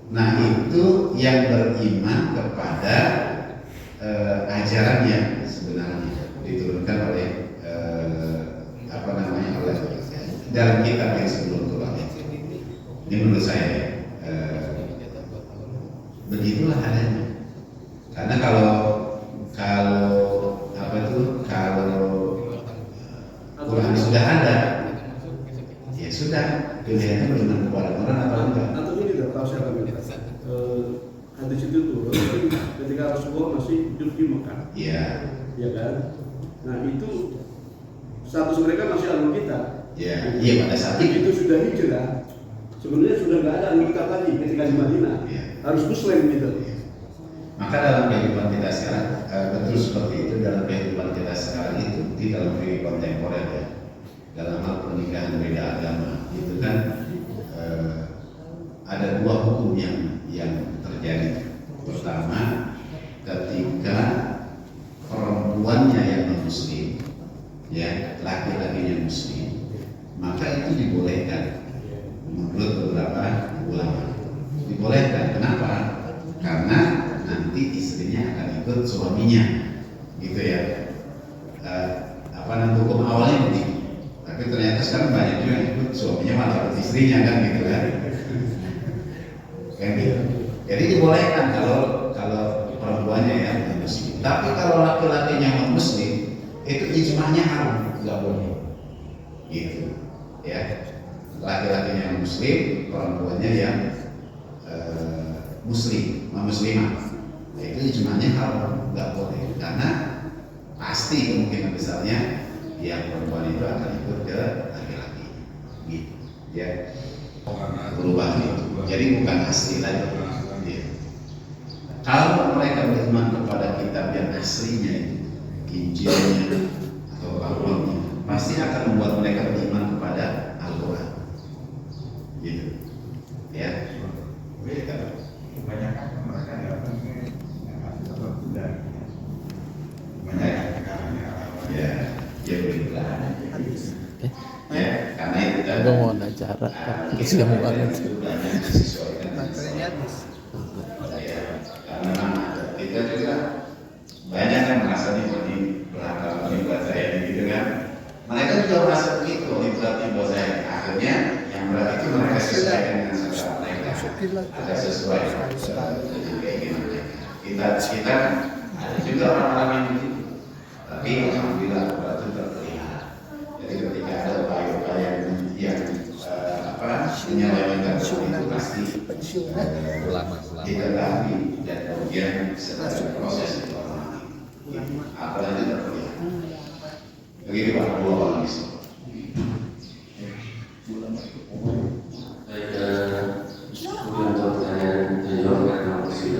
Nah itu yang beriman kepada ajaran yang sebenarnya diturunkan oleh oleh dalam kitab yang sebelum Quran. Ini menurut saya begitulah adanya. Karena kalau Quran sudah ada, ya sudah pilihannya beriman kepada Quran atau enggak. atau ini tidak tahu siapa minta. Hadis itu turun ketika Rasulullah masih hidup di Mekah, Iya, ya kan? Nah itu status mereka masih ahlul kitab. iya pada saat itu. Begitu sudah hijrah, sebenarnya sudah nggak ada ahlul kitab lagi ketika di Madinah. Iya. Harus Muslim gitu. Maka dalam kehidupan kita sekarang betul seperti itu, dalam kehidupan kita sekarang itu di dalam kehidupan kontemporer ya, dalam hal pernikahan beda agama itu kan ada dua hukum yang terjadi. Pertama, ketika perempuannya yang non-muslim, ya laki-lakinya muslim, maka itu dibolehkan menurut beberapa ulama. Dibolehkan, kenapa? Karena nanti istrinya akan ikut suaminya, gitu ya. Hukum awalnya begitu, tapi ternyata sekarang banyak juga yang ikut suaminya malah ikut istrinya kan, gitu kan? Kan gitu. Jadi dibolehkan kalau perempuannya yang non-muslim. Tapi kalau laki-lakinya non-muslim, itu ijma'nya haram, nggak boleh. Gitu, ya. Laki-lakinya yang muslim, perempuannya yang muslimah, itu ijma'nya haram, nggak boleh. Karena pasti kemungkinan besarnya yang perempuan itu akan ikut ke laki-laki, gitu, ya. Berubah itu. Jadi bukan asli lagi. Ya. Kalau mereka beriman kepada kitab yang aslinya itu, Injilnya atau Tauratnya, pasti akan membuat mereka beriman kepada Al-Quran, gitu, ya. Banyak kan mereka datang ke atau tidak banyak Ya, ya begitulah. Ya, karena itu kan. Gue mau ada acara, kesian banget. Karena kita juga banyak yang merasa ini beragam ini buat saya gitu kan. Mereka juga merasa begitu, ini berarti buat saya. Akhirnya yang berat itu mereka sesuaikan dengan selera mereka. Ada sesuai dengan keinginan mereka. Kita ada juga orang-orang yang begitu. Tapi alhamdulillah itu terpelihara. Jadi ketika ada upaya-upaya yang menyelewengkan itu pasti ditetapi dan kemudian setelah proses dihormati. Apalagi terpelihara. Begitu Pak, dua orang bisa. Baik, Yang dihormati Presiden